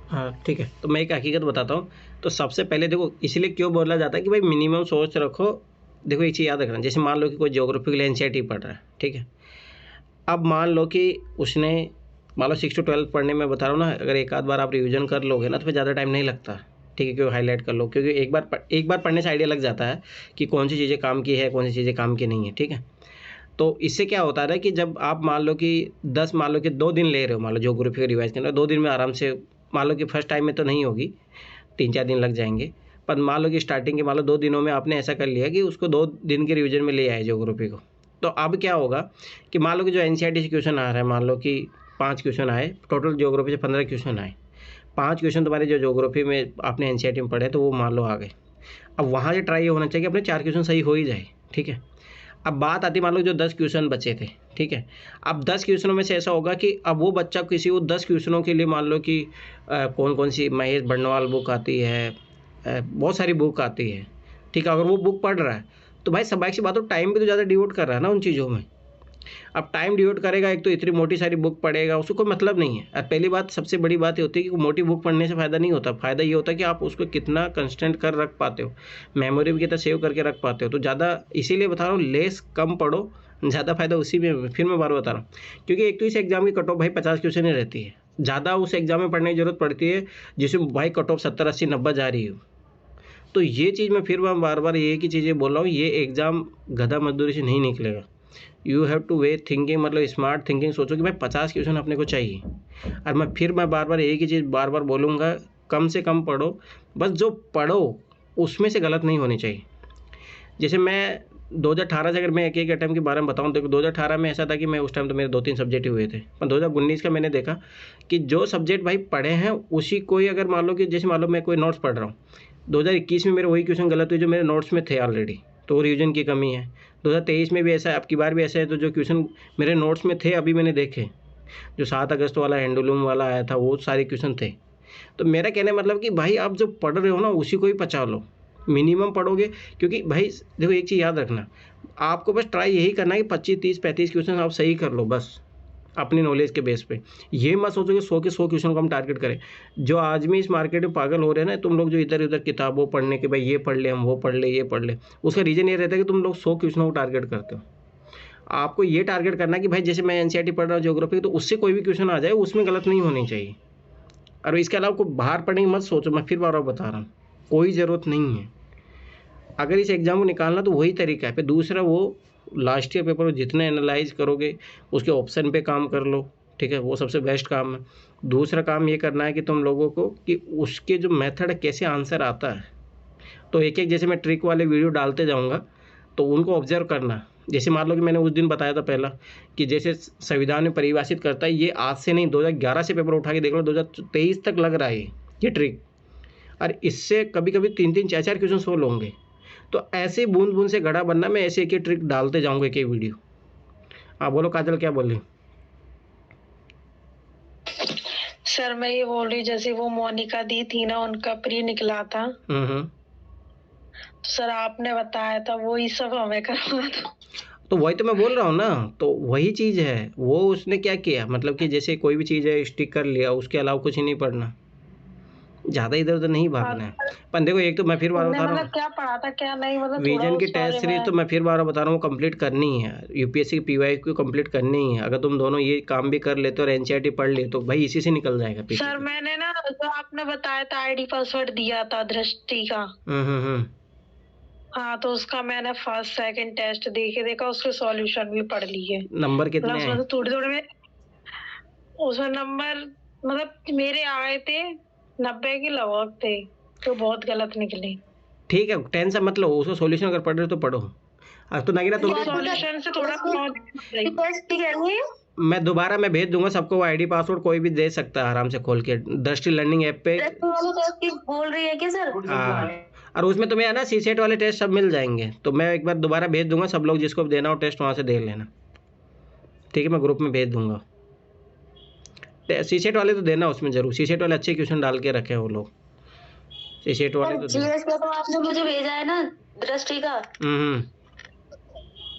हाँ ठीक है, तो मैं एक हकीकत बताता हूँ। तो सबसे पहले देखो, इसलिए क्यों बोला जाता है कि भाई मिनिमम सोच रखो। देखो एक चीज़ याद रखना, जैसे मान लो कि कोई ज्योग्राफी के लिए एनसीईआरटी पढ़ रहा है, ठीक है। अब मान लो कि उसने, मान लो 6 to 12 पढ़ने में बता रहा हूँ ना, अगर एक आध बार आप रिवीजन कर लोगे ना तो फिर ज़्यादा टाइम नहीं लगता, ठीक है, क्योंकि हाईलाइट कर लो, क्योंकि एक बार पढ़ने से आइडिया लग जाता है कि कौन सी चीज़ें काम की है, कौन सी चीज़ें काम की नहीं है, ठीक है। तो इससे क्या होता है ना कि जब आप मान लो कि 10, मान लो कि 2 दिन ले रहे हो, मान लो ज्योग्राफी को रिवाइज करना, 2 दिन में आराम से, मान लो कि फर्स्ट टाइम में तो नहीं होगी, 3-4 दिन लग जाएंगे। पर मान लो कि स्टार्टिंग के मान लो 2 दिनों में आपने ऐसा कर लिया कि उसको 2 दिन के रिवीजन में ले आए ज्योग्राफी को। तो अब क्या होगा कि मान लो कि जो एनसीईआरटी से क्वेश्चन आ रहा है, मान लो कि 5 क्वेश्चन आए टोटल, ज्योग्राफी से 15 क्वेश्चन आए, 5 क्वेश्चन तुम्हारे जो ज्योग्राफी में आपने एनसीईआरटी में पढ़े तो वो मान लो आ गए। अब वहाँ से ट्राई होना चाहिए अपने 4 क्वेश्चन सही हो ही जाए, ठीक है। अब बात आती, मान लो जो 10 क्वेश्चन बचे थे, ठीक है। अब 10 क्वेश्चनों में से ऐसा होगा कि अब वो बच्चा किसी को 10 क्वेश्चनों के लिए मान लो कि कौन कौन सी महेश बर्णवाल बुक आती है, बहुत सारी बुक आती है, ठीक है। अगर वो बुक पढ़ रहा है तो भाई स्वाभाविक सी बात हो, टाइम भी तो ज़्यादा डिवोट कर रहा है ना उन चीज़ों में। अब टाइम डिवोट करेगा, एक तो इतनी मोटी सारी बुक पढ़ेगा, उसको कोई मतलब नहीं है। और पहली बात, सबसे बड़ी बात ये होती है कि मोटी बुक पढ़ने से फ़ायदा नहीं होता, फ़ायदा ये होता है कि आप उसको कितना कंस्टेंट कर रख पाते हो, मेमोरी में कितना सेव करके रख पाते हो। तो ज़्यादा इसीलिए बता रहा हूँ, लेस कम पढ़ो, ज़्यादा फ़ायदा उसी में। फिर मैं बार बता रहा हूँ, क्योंकि एक तो इस एग्ज़ाम की कट ऑफ भाई 50 क्वेश्चन ही रहती है, ज़्यादा उस एग्ज़ाम में पढ़ने की ज़रूरत पड़ती है जिसमें भाई कट ऑफ 70, 80, 90 जा रही हो। तो ये चीज़ मैं फिर बार बार ये की चीज़ें बोल रहा हूँ, ये एग्ज़ाम गधा मजदूरी से नहीं निकलेगा। You have two way thinking, मतलब स्मार्ट थिंकिंग सोचो कि भाई 50 क्वेश्चन अपने को चाहिए। और मैं बार बार एक ही चीज़ बार बार बोलूँगा, कम से कम पढ़ो, बस जो पढ़ो उसमें से गलत नहीं होनी चाहिए। जैसे मैं 2018 से अगर मैं एक अटैम्प्ट के बारे में बताऊँ, तो 2018 में ऐसा था कि मैं उस टाइम तो मेरे 2-3 सब्जेक्ट ही हुए थे, पर 2019 का मैंने देखा कि जो सब्जेक्ट भाई पढ़े हैं उसी को ही, अगर मान लो कि जैसे मान लो मैं कोई नोट्स पढ़ रहा हूँ, 2021 में मेरे वही क्वेश्चन गलत हुए जो मेरे नोट्स में थे ऑलरेडी, तो वो रिवीजन की कमी है। 2023 में भी ऐसा है, अब की बार भी ऐसा है, तो जो क्वेश्चन मेरे नोट्स में थे अभी मैंने देखे, जो 7 अगस्त वाला हैंडलूम वाला आया था वो सारे क्वेश्चन थे। तो मेरा कहने का मतलब कि भाई आप जो पढ़ रहे हो ना उसी को ही पचा लो, मिनिमम पढ़ोगे। क्योंकि भाई देखो एक चीज़ याद रखना, आपको बस ट्राई यही करना है कि 25, 30, 35 क्वेश्चन आप सही कर लो बस, अपनी नॉलेज के बेस पे। ये मत सोचो कि 100 के 100 क्वेश्चन को हम टारगेट करें। जो आदमी इस मार्केट में पागल हो रहे हैं ना, तुम लोग जो इधर उधर किताबों पढ़ने के, भाई ये पढ़ ले, हम वो पढ़ ले, ये पढ़ ले, उसका रीज़न ये रहता है कि तुम लोग 100 क्वेश्चनों को टारगेट करते हो। आपको ये टारगेट करना है कि भाई जैसे मैं एनसीईआरटी पढ़ रहा हूँ ज्योग्राफी, तो उससे कोई भी क्वेश्चन आ जाए उसमें गलत नहीं होनी चाहिए। और इसके अलावा कोई बाहर पढ़ने की मत सोचो, मैं फिर बार बार बता रहा हूँ, कोई ज़रूरत नहीं है। अगर इस एग्ज़ाम को निकालना तो वही तरीका है। फिर दूसरा, वो लास्ट ईयर पेपर जितने एनालाइज करोगे उसके ऑप्शन पे काम कर लो, ठीक है, वो सबसे बेस्ट काम है। दूसरा काम ये करना है कि तुम लोगों को कि उसके जो मेथड है कैसे आंसर आता है, तो एक एक जैसे मैं ट्रिक वाले वीडियो डालते जाऊँगा तो उनको ऑब्जर्व करना। जैसे मान लो कि मैंने उस दिन बताया था पहला कि जैसे संविधान में परिभाषित करता है, ये आज से नहीं 2011 से पेपर उठा के देख लो, 2023 तक लग रहा है ये ट्रिक। और इससे कभी कभी 3-3, 4-4 क्वेश्चन सोल्व होंगे। तो ऐसे बूंद बूंद से घड़ा बनना, मैं ऐसे एक एक ट्रिक डालते जाऊंगा, एक एक वीडियो। हाँ बोलो काजल, क्या बोल रही? सर मैं ये बोल रही, जैसे वो मोनिका दी थी ना, उनका प्री निकला था, तो सर आपने बताया था वही सब हमें करवा दो। तो वही तो मैं बोल रहा हूँ ना, तो वही चीज़ है। वो उसने क्या किया, मतलब कि जैसे कोई भी चीज़ है स्टिक कर लिया, उसके अलावा कुछ ही नहीं पढ़ना, ज़्यादा इधर उधर नहीं भागना है। पर देखो एक तो मैं फिर बार बता रहा मतलब हूँ, क्या पढ़ा था क्या नहीं, मतलब थोड़ा विजन की उस टेस्ट बारे सीरीज तो में। मैं फिर बार बता रहा हूँ कंप्लीट करनी है, यूपीएससी की पीवाई को कंप्लीट करनी है। अगर तुम दोनों ये काम भी कर लेते और एनसीईआरटी पढ़ ले तो भाई इसी से निकल जाएगा पीछे सर से। मैंने ना जो आपने बताया था आईडी पासवर्ड दिया था दृष्टि का, हाँ, तो उसका मैंने फर्स्ट सेकंड टेस्ट देखे देखा, उसके सॉल्यूशन भी पढ़ लिए। नंबर कितने आए? मतलब थोड़ी थोड़ी में उसमें नंबर, मतलब मेरे आए थे 90 के लगभग थे, तो बहुत गलत निकले। ठीक है, टेंशन मत लो, उसका सॉल्यूशन अगर पढ़ रहे हो तो पढ़ो। अब तो नगीना तुम, सॉल्यूशन से थोड़ा मैं दोबारा मैं भेज दूंगा सबको, आईडी पासवर्ड कोई भी दे सकता है आराम से खोल के, दृष्टि लर्निंग ऐप पे। बोल रही है क्या सर? हाँ, और उसमें तुम्हें है ना सीसेट वाले टेस्ट सब मिल जाएंगे, तो मैं एक बार दोबारा भेज दूंगा, सब लोग जिसको भी देना हो टेस्ट वहाँ से दे लेना, ठीक है, मैं ग्रुप में भेज दूंगा। सीसेट वाले तो देना उसमें जरूर, सीसेट वाले अच्छे क्वेश्चन डाल के रखे हैं वो लोग, सीसेट वाले तो जीएस का तो आपने मुझे भेजा है ना दृष्टि का,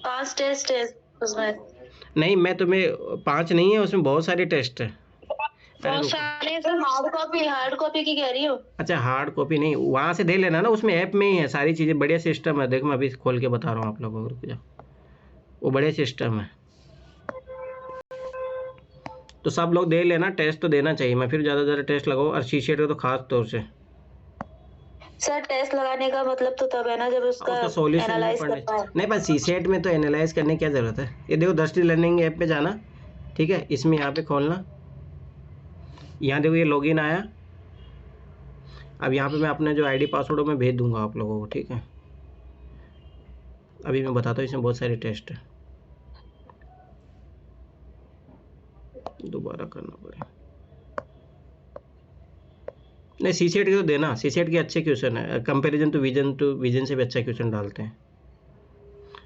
5 टेस्ट है उसमें। नहीं, मैं तुम्हें 5 नहीं है, उसमें बहुत सारे टेस्ट है। अरे बहुत रुको, सारे सर। हार्ड कॉपी की कह रही हो? अच्छा हार्ड कॉपी नहीं, वहाँ से दे लेना ना, उसमें ऐप में ही है सारी चीज़ें, बढ़िया सिस्टम है। देखो मैं अभी खोल के बता रहा हूँ आप लोगों को, रुक जाओ, वो बढ़िया सिस्टम है। तो सब लोग दे लेना, टेस्ट तो देना चाहिए। मैं फिर ज़्यादा से ज़्यादा टेस्ट लगाओ, और सी सेट का तो खास तौर से। सर टेस्ट लगाने का मतलब तो तब है ना जब और उसका उसका सॉल्यूशन भी एनालाइज पढ़ने, करना है। नहीं बस सी सेट में तो एनालाइज करने की क्या ज़रूरत है। ये देखो दृष्टि लर्निंग ऐप पे जाना, ठीक है, इसमें यहाँ पे खोलना, यहाँ देखो ये लॉगिन आया। अब यहाँ पे मैं अपने जो आईडी पासवर्ड मैं भेज दूंगा आप लोगों को, ठीक है। अभी मैं बताता हूँ, इसमें बहुत सारे टेस्ट है, दोबारा करना पड़ेगा। नहीं सी सेट की तो देना, सी सेट के अच्छे क्वेश्चन है, कंपैरिजन टू विजन से भी अच्छा क्वेश्चन डालते हैं।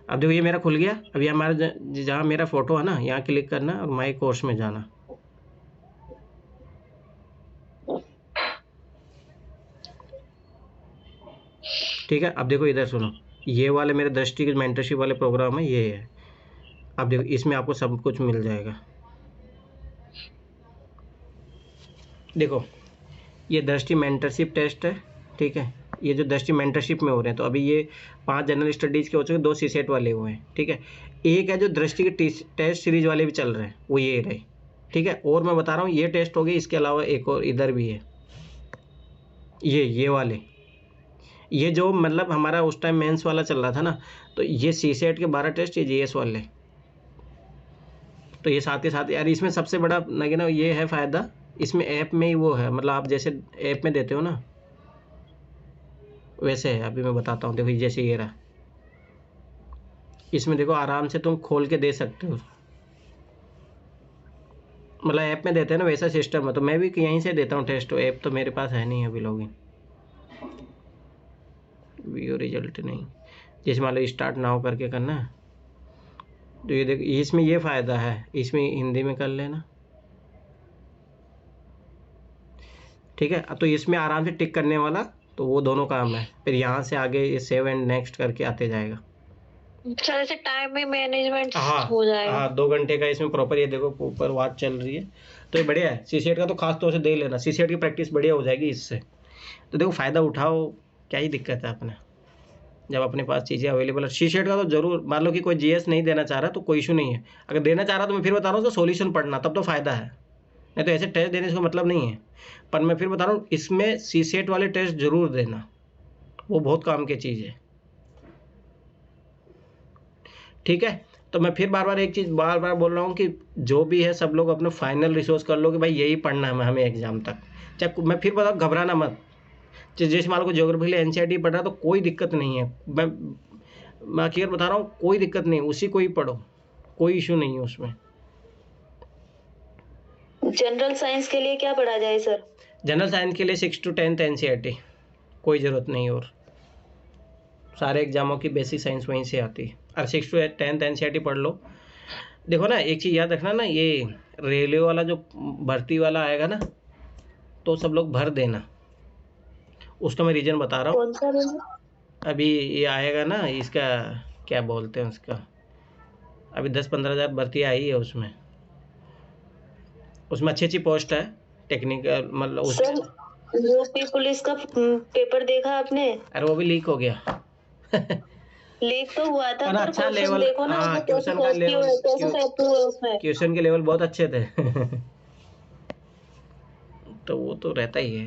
अब देखो ये मेरा खुल गया। अब ये हमारा जहाँ मेरा फोटो है ना, यहाँ क्लिक करना और माई कोर्स में जाना। ठीक है, अब देखो इधर सुनो, ये वाले मेरे दृष्टि के मेंटरशिप वाले प्रोग्राम है, ये है। अब देखो इसमें आपको सब कुछ मिल जाएगा। देखो ये दृष्टि मेंटरशिप टेस्ट है, ठीक है। ये जो दृष्टि मेंटरशिप में हो रहे हैं, तो अभी ये 5 जनरल स्टडीज़ के हो चुके, 2 सी सेट वाले हुए हैं, ठीक है। एक है जो दृष्टि के टेस्ट सीरीज वाले भी चल रहे हैं, वो ये रहे, ठीक है। और मैं बता रहा हूँ ये टेस्ट हो गए, इसके अलावा एक और इधर भी है, ये वाले, ये जो मतलब हमारा उस टाइम मेंस वाला चल रहा था ना, तो ये सी सेट के 12 टेस्ट, ये जीएस वाले। तो ये साथ के साथ यार, इसमें सबसे बड़ा लगे ना ये है फ़ायदा, इसमें ऐप में ही वो है, मतलब आप जैसे ऐप में देते हो ना वैसे है। अभी मैं बताता हूँ, देखो जैसे ये रहा, इसमें देखो आराम से तुम खोल के दे सकते हो, मतलब ऐप में देते हैं ना वैसा सिस्टम है। तो मैं भी यहीं से देता हूँ टेस्ट, ऐप तो मेरे पास है नहीं अभी लॉगिन, व्यू रिजल्ट नहीं, जैसे मान लो स्टार्ट नाउ करके करना है। तो ये देखो इसमें ये फ़ायदा है, इसमें हिंदी में कर लेना, ठीक है। तो इसमें आराम से टिक करने वाला, तो वो दोनों काम है। फिर यहाँ से आगे ये सेव एंड नेक्स्ट करके आते जाएगा। अच्छा, जैसे टाइम में मैनेजमेंट हाँ हो जाएगा। हाँ, 2 घंटे का इसमें प्रॉपर, ये देखो ऊपर वॉच चल रही है। तो ये बढ़िया है, सी सेट का तो खास तौर से दे लेना, सी सेट की प्रैक्टिस बढ़िया हो जाएगी इससे। तो देखो फ़ायदा उठाओ, क्या ही दिक्कत है अपने, जब अपने पास चीज़ें अवेलेबल है। सी सेट का तो जरूर, मान लो कि कोई जीएस नहीं देना चाह रहा तो कोई इशू नहीं है, अगर देना चाह रहा तो मैं फिर बता रहा हूँ उसका सोल्यूशन पढ़ना, तब तो फ़ायदा है। नहीं तो ऐसे टेस्ट देने से कोई मतलब नहीं है। पर मैं फिर बता रहा हूँ, इसमें सी सेट वाले टेस्ट जरूर देना, वो बहुत काम की चीज़ है, ठीक है। तो मैं फिर बार बार एक चीज़ बार बार बोल रहा हूँ कि जो भी है सब लोग अपना फाइनल रिसोर्स कर लो कि भाई यही पढ़ना है हमें एग्जाम तक। चाहे मैं फिर बताऊँ, घबराना मत। जैसे मान लो कोई ज्योग्राफी के लिए एनसीईआरटी पढ़ रहा है तो कोई दिक्कत नहीं है, मैं क्लियर बता रहा हूँ, कोई दिक्कत नहीं, उसी को ही पढ़ो, कोई इशू नहीं है उसमें। जनरल साइंस के लिए क्या पढ़ा जाए सर? जनरल साइंस के लिए 6 to 10 एनसीईआरटी, कोई ज़रूरत नहीं। और सारे एग्जामों की बेसिक साइंस वहीं से आती है, और 6 to 10 एनसीईआरटी पढ़ लो। देखो ना एक चीज़ याद रखना ना, ये रेलवे वाला जो भर्ती वाला आएगा ना, तो सब लोग भर देना, उसका मैं रीज़न बता रहा हूँ। कौन सा रेलवे? अभी ये आएगा ना, इसका क्या बोलते हैं उसका, अभी 10-15 हज़ार भर्ती आई है उसमें, उसमें अच्छी अच्छी पोस्ट है, टेक्निकल मतलब उस। सर यूपी पुलिस का पेपर देखा आपने? अरे वो भी लीक हो गया लीक तो हुआ था, पर पर अच्छा क्वेश्चन लेवल, देखो ना हाँ उसमें कैसे क्वेश्चन का टेस्ट लेवल, हुए, कैसे टेस्ट हुए उसमें। क्वेश्चन के लेवल बहुत अच्छे थे तो वो तो रहता ही है,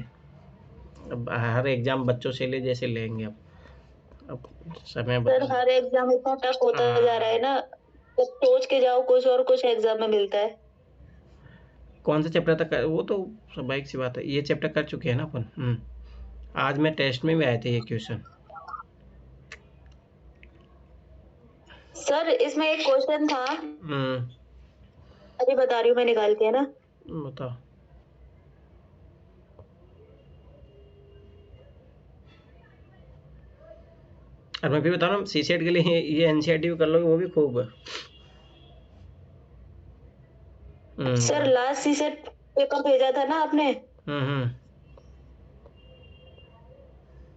अब हर एग्जाम बच्चों से ले जैसे लेंगे अब समय सर बदल। हर एग्जाम इतना टफ होता जा रहा है हाँ, ना, तो सोच के जाओ कुछ और कुछ एग्जाम में मिलता है। कौन सा चैप्टर तक वो तो स्वाभाविक सी बात है, ये चैप्टर कर चुके हैं ना अपन। आज मैं टेस्ट में भी आए थे ये क्वेश्चन। सर इसमें एक क्वेश्चन था, हम्म, अभी बता रही हूँ मैं निकाल के, है ना। बताओ। और मैं फिर बता रहा हूँ, सी सेट के लिए ये एनसीईआरटी भी कर लोगे, वो भी खूब है। सर लास्ट सीसेट पेपर भेजा था ना आपने, हम्म,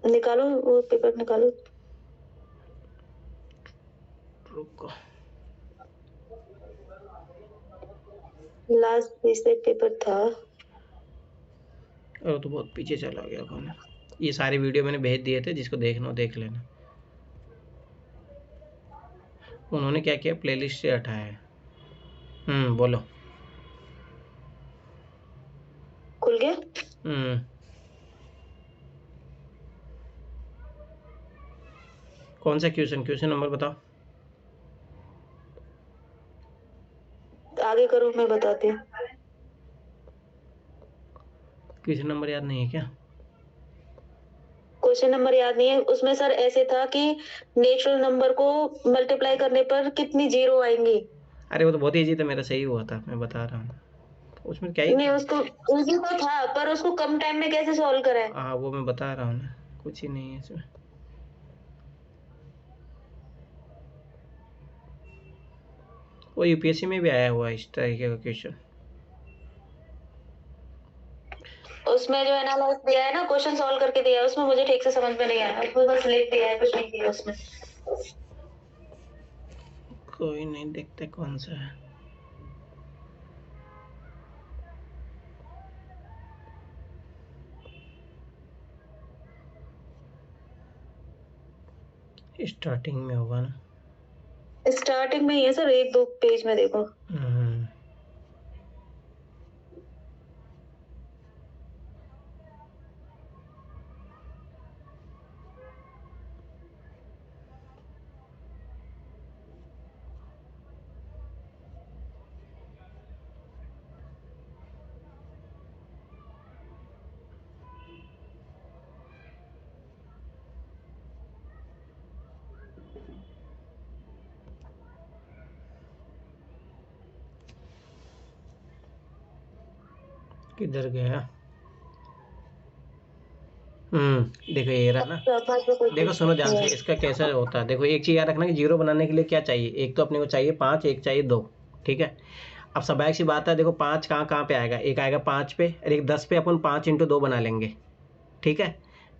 निकालो वो पेपर निकालो। रुको, लास्ट सीसेट पेपर था और तो बहुत पीछे चला गया कौन। ये सारे वीडियो मैंने भेज दिए थे, जिसको देखना हो देख लेना। उन्होंने क्या किया, प्लेलिस्ट से हटाया है। बोलो। खुल गया। कौन सा क्वेश्चन नंबर बताओ। आगे करो, मैं बताती हूँ। क्वेश्चन नंबर याद नहीं है क्या? क्वेश्चन नंबर याद नहीं है उसमें सर। ऐसे था कि नेचुरल नंबर को मल्टीप्लाई करने पर कितनी जीरो आएंगी। अरे वो तो बहुत ईजी था, मेरा सही हुआ था, मैं बता रहा हूँ। उसमें क्या ही नहीं, उसको इजी तो था, पर उसको कम टाइम में कैसे सॉल्व करें। हाँ वो मैं बता रहा हूँ ना, कुछ ही नहीं है इसमें। वो यूपीएससी में भी आया हुआ है इस तरीके का क्वेश्चन। उसमें जो एनालाइज दिया है ना, क्वेश्चन सॉल्व करके दिया है, उसमें मुझे ठीक से समझ में नहीं आया। उसमें बस लिख दिया है, कुछ नहीं किया उसमें। कोई नहीं, देखते कौन सा है। स्टार्टिंग में होगा ना। स्टार्टिंग में ही है सर, 1-2 पेज में देखो। किधर गया? देखो ये रहा ना। देखो सुनो ध्यान से, इसका कैसा होता है। देखो एक चीज याद रखना कि जीरो बनाने के लिए क्या चाहिए, एक तो अपने को चाहिए 5, एक चाहिए 2। ठीक है। अब स्वाभाविक सी बात है, देखो 5 कहाँ कहाँ पे आएगा, एक आएगा 5 पे और एक 10 पे। अपन 5 × 2 बना लेंगे। ठीक है।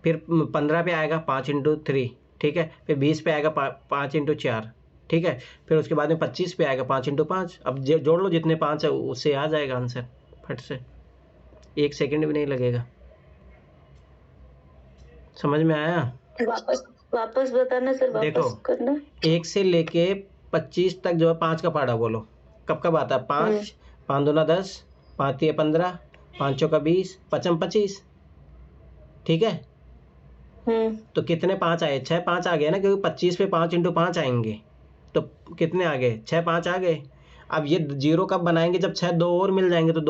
फिर 15 पे आएगा 5 × 3। ठीक है। फिर 20 पे आएगा 5 × 4। ठीक है। फिर उसके बाद में 25 पे आएगा 5 × 5। अब जोड़ लो जितने 5 है, उससे आ जाएगा आंसर फट से, 1 सेकंड भी नहीं लगेगा। समझ में आया? वापस बताना सर, देखो वापस करना। 1 से लेके 25 तक जो है 5 का पहाड़ा बोलो, कब कब आता है? 5, 5 दूना 10, 5 तिया 15, 5 चौका 20, 5 25। ठीक है। तो कितने 5 आए? 6 5 आ गए ना, क्योंकि 25 पे 5 × 5 आएंगे। तो कितने आ गए? 6 5 आ गए। अब ये जीरो कब बनाएंगे? जब 6 2 और मिल जाएंगे, तो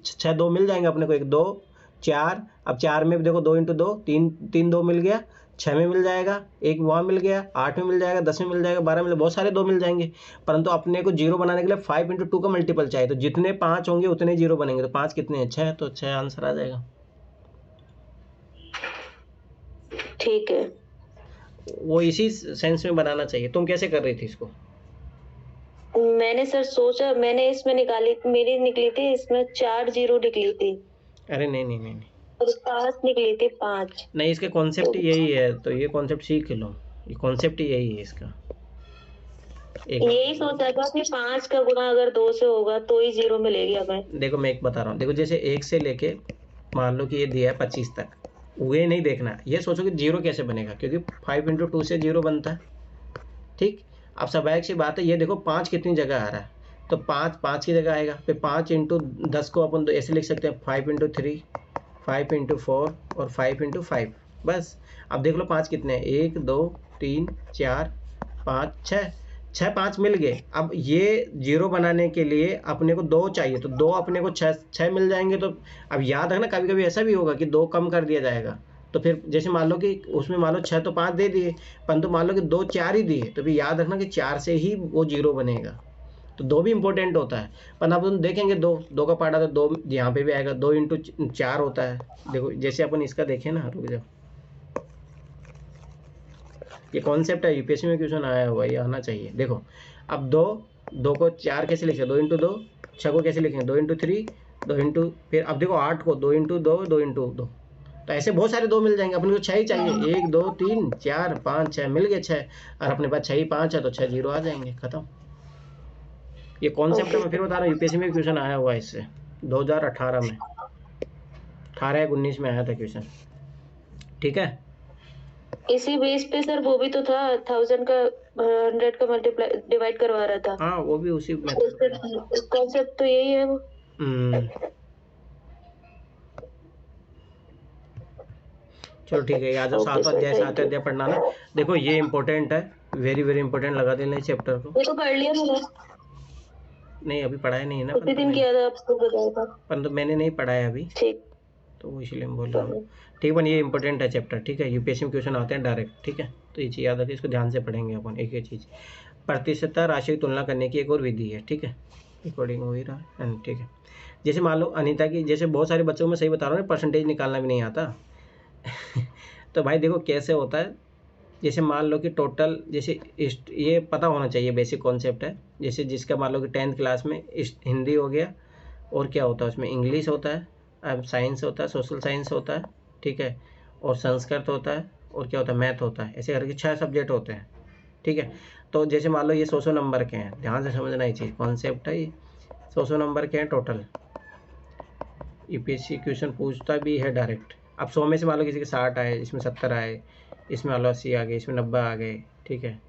6 2 मिल जाएंगे अपने को, 1 2 4। अब 4 में देखो 2 × 2 3 3 2 मिल गया, 6 में मिल जाएगा, एक वहाँ मिल गया, 8 में मिल जाएगा, 10 में मिल जाएगा, 12 में बहुत सारे 2 मिल जाएंगे। परंतु अपने को जीरो बनाने के लिए 5 × 2 का मल्टीपल चाहिए, तो जितने 5 होंगे उतने जीरो बनेंगे। तो 5 कितने हैं? 6, तो 6 आंसर आ जाएगा। ठीक है। वो इसी सेंस में बनाना चाहिए। तुम कैसे कर रही थी इसको? मैंने सर सोचा, मैंने इसमें निकाली, मेरी निकली थी इसमें 4 जीरो निकली थी। अरे नहीं नहीं नहीं नहीं, और 5 निकली थी 5। नहीं इसका कॉन्सेप्ट यही है, तो ये कॉन्सेप्ट सीख लो। ये कॉन्सेप्ट यही है इसका। यही सोचा था कि 5 का गुणा अगर 2 से होगा तो ही जीरो मिलेगी हमें। देखो मैं एक बता रहा हूँ, देखो जैसे 1 से लेके मान लो कि ये दिया है 25 तक, ये नहीं देखना, ये सोचो कि जीरो कैसे बनेगा, क्योंकि 5 × 2 से जीरो बनता है। ठीक। अब स्वाभाविक सी बात है, ये देखो 5 कितनी जगह आ रहा है, तो 5 5 की जगह आएगा। फिर 5 × 10 को अपन ऐसे लिख सकते हैं, 5 × 3, 5 × 4 और 5 × 5। बस। अब देख लो 5 कितने हैं, 1 2 3 4 5 6, 6 5 मिल गए। अब ये जीरो बनाने के लिए अपने को 2 चाहिए, तो 2 अपने को 6 मिल जाएंगे। तो अब याद रखना, कभी कभी ऐसा भी होगा कि 2 कम कर दिया जाएगा। तो फिर जैसे मान लो कि उसमें मान लो 6 तो 5 दे दिए, परंतु मान लो कि 2 4 ही दिए, तो फिर याद रखना कि 4 से ही वो जीरो बनेगा। तो 2 भी इंपॉर्टेंट होता है। पर अब हम देखेंगे 2 का पार्ट आता है, 2 यहाँ पे भी आएगा, 2 × 4 होता है। देखो जैसे अपन इसका देखें ना, रुक जाओ, ये कॉन्सेप्ट है, यूपीएससी में क्वेश्चन आया हुआ, ये आना चाहिए। देखो अब 2 को 4 कैसे लिखें? 2 × 2। 6 को कैसे लिखें? 2 × 3, फिर अब देखो 8 को 2 × 2, 2 × 2। तो ऐसे बहुत सारे 2 मिल जाएंगे। अपने को 6 ही चाहिए, 1 2 3 4 5 6 मिल गए 6, और अपने पास 6 ही 5 है, तो 6 जीरो आ जाएंगे, खत्म। ये कॉन्सेप्ट मैं फिर बता रहा हूँ, यूपीएससी में क्वेश्चन आया हुआ है इससे 2018 में। 18 में आया था क्वेश्चन, ठीक है। इसी बेस पे सर वो भी तो था 1000 का 100 का मल्टीप्लाई डिवाइड करवा रहा था। हाँ वो भी उसी मेथड। कॉन्सेप्ट तो यही है वो। चलो ठीक है, आ जाओ Okay, 7 sir, अध्याय thank 7 you. अध्याय पढ़ना ना। देखो ये इंपॉर्टेंट है, वेरी वेरी इंपॉर्टेंट, लगा देना इस चैप्टर को। ये तो पढ़ लिया मैंने, नहीं अभी पढ़ाया नहीं है ना, उसी दिन किया था, आपको बताया था। परंतु मैंने नहीं पढ़ाया अभी, ठीक, तो वो इसलिए मैं बोल रहा हूँ। ठीक है, ये इंपॉर्टेंट है चैप्टर, ठीक है। यूपीएससी में क्वेश्चन आते हैं डायरेक्ट, ठीक है। तो ये चीज़ याद रखिए, इसको ध्यान से पढ़ेंगे अपन एक एक चीज़। प्रतिशतता राशि की तुलना करने की एक और विधि है, ठीक है। रिकॉर्डिंग हो ही रहा है, ठीक है। जैसे मान लो अनीता की, जैसे बहुत सारे बच्चों में सही बता रहा हूँ, परसेंटेज निकालना भी नहीं आता तो भाई देखो कैसे होता है। जैसे मान लो कि टोटल, जैसे ये पता होना चाहिए, बेसिक कॉन्सेप्ट है। जैसे जिसका मान लो कि 10th क्लास में हिंदी हो गया, और क्या होता है उसमें, इंग्लिश होता है, अब साइंस होता है, सोशल साइंस होता है, ठीक है, और संस्कृत होता है, और क्या होता है, मैथ होता है। ऐसे करके 6 सब्जेक्ट होते हैं, ठीक है। तो जैसे मान लो ये 100 नंबर के हैं, ध्यान से समझना ये चीज़, कॉन्सेप्ट है ये। 100 नंबर के हैं टोटल, यूपीएससी क्वेश्चन पूछता भी है डायरेक्ट। अब 100 में से मान लो किसी के 60 आए, इसमें 70 आए, इसमें मान लो 80 आ गए, इसमें 90 आ गए, ठीक है।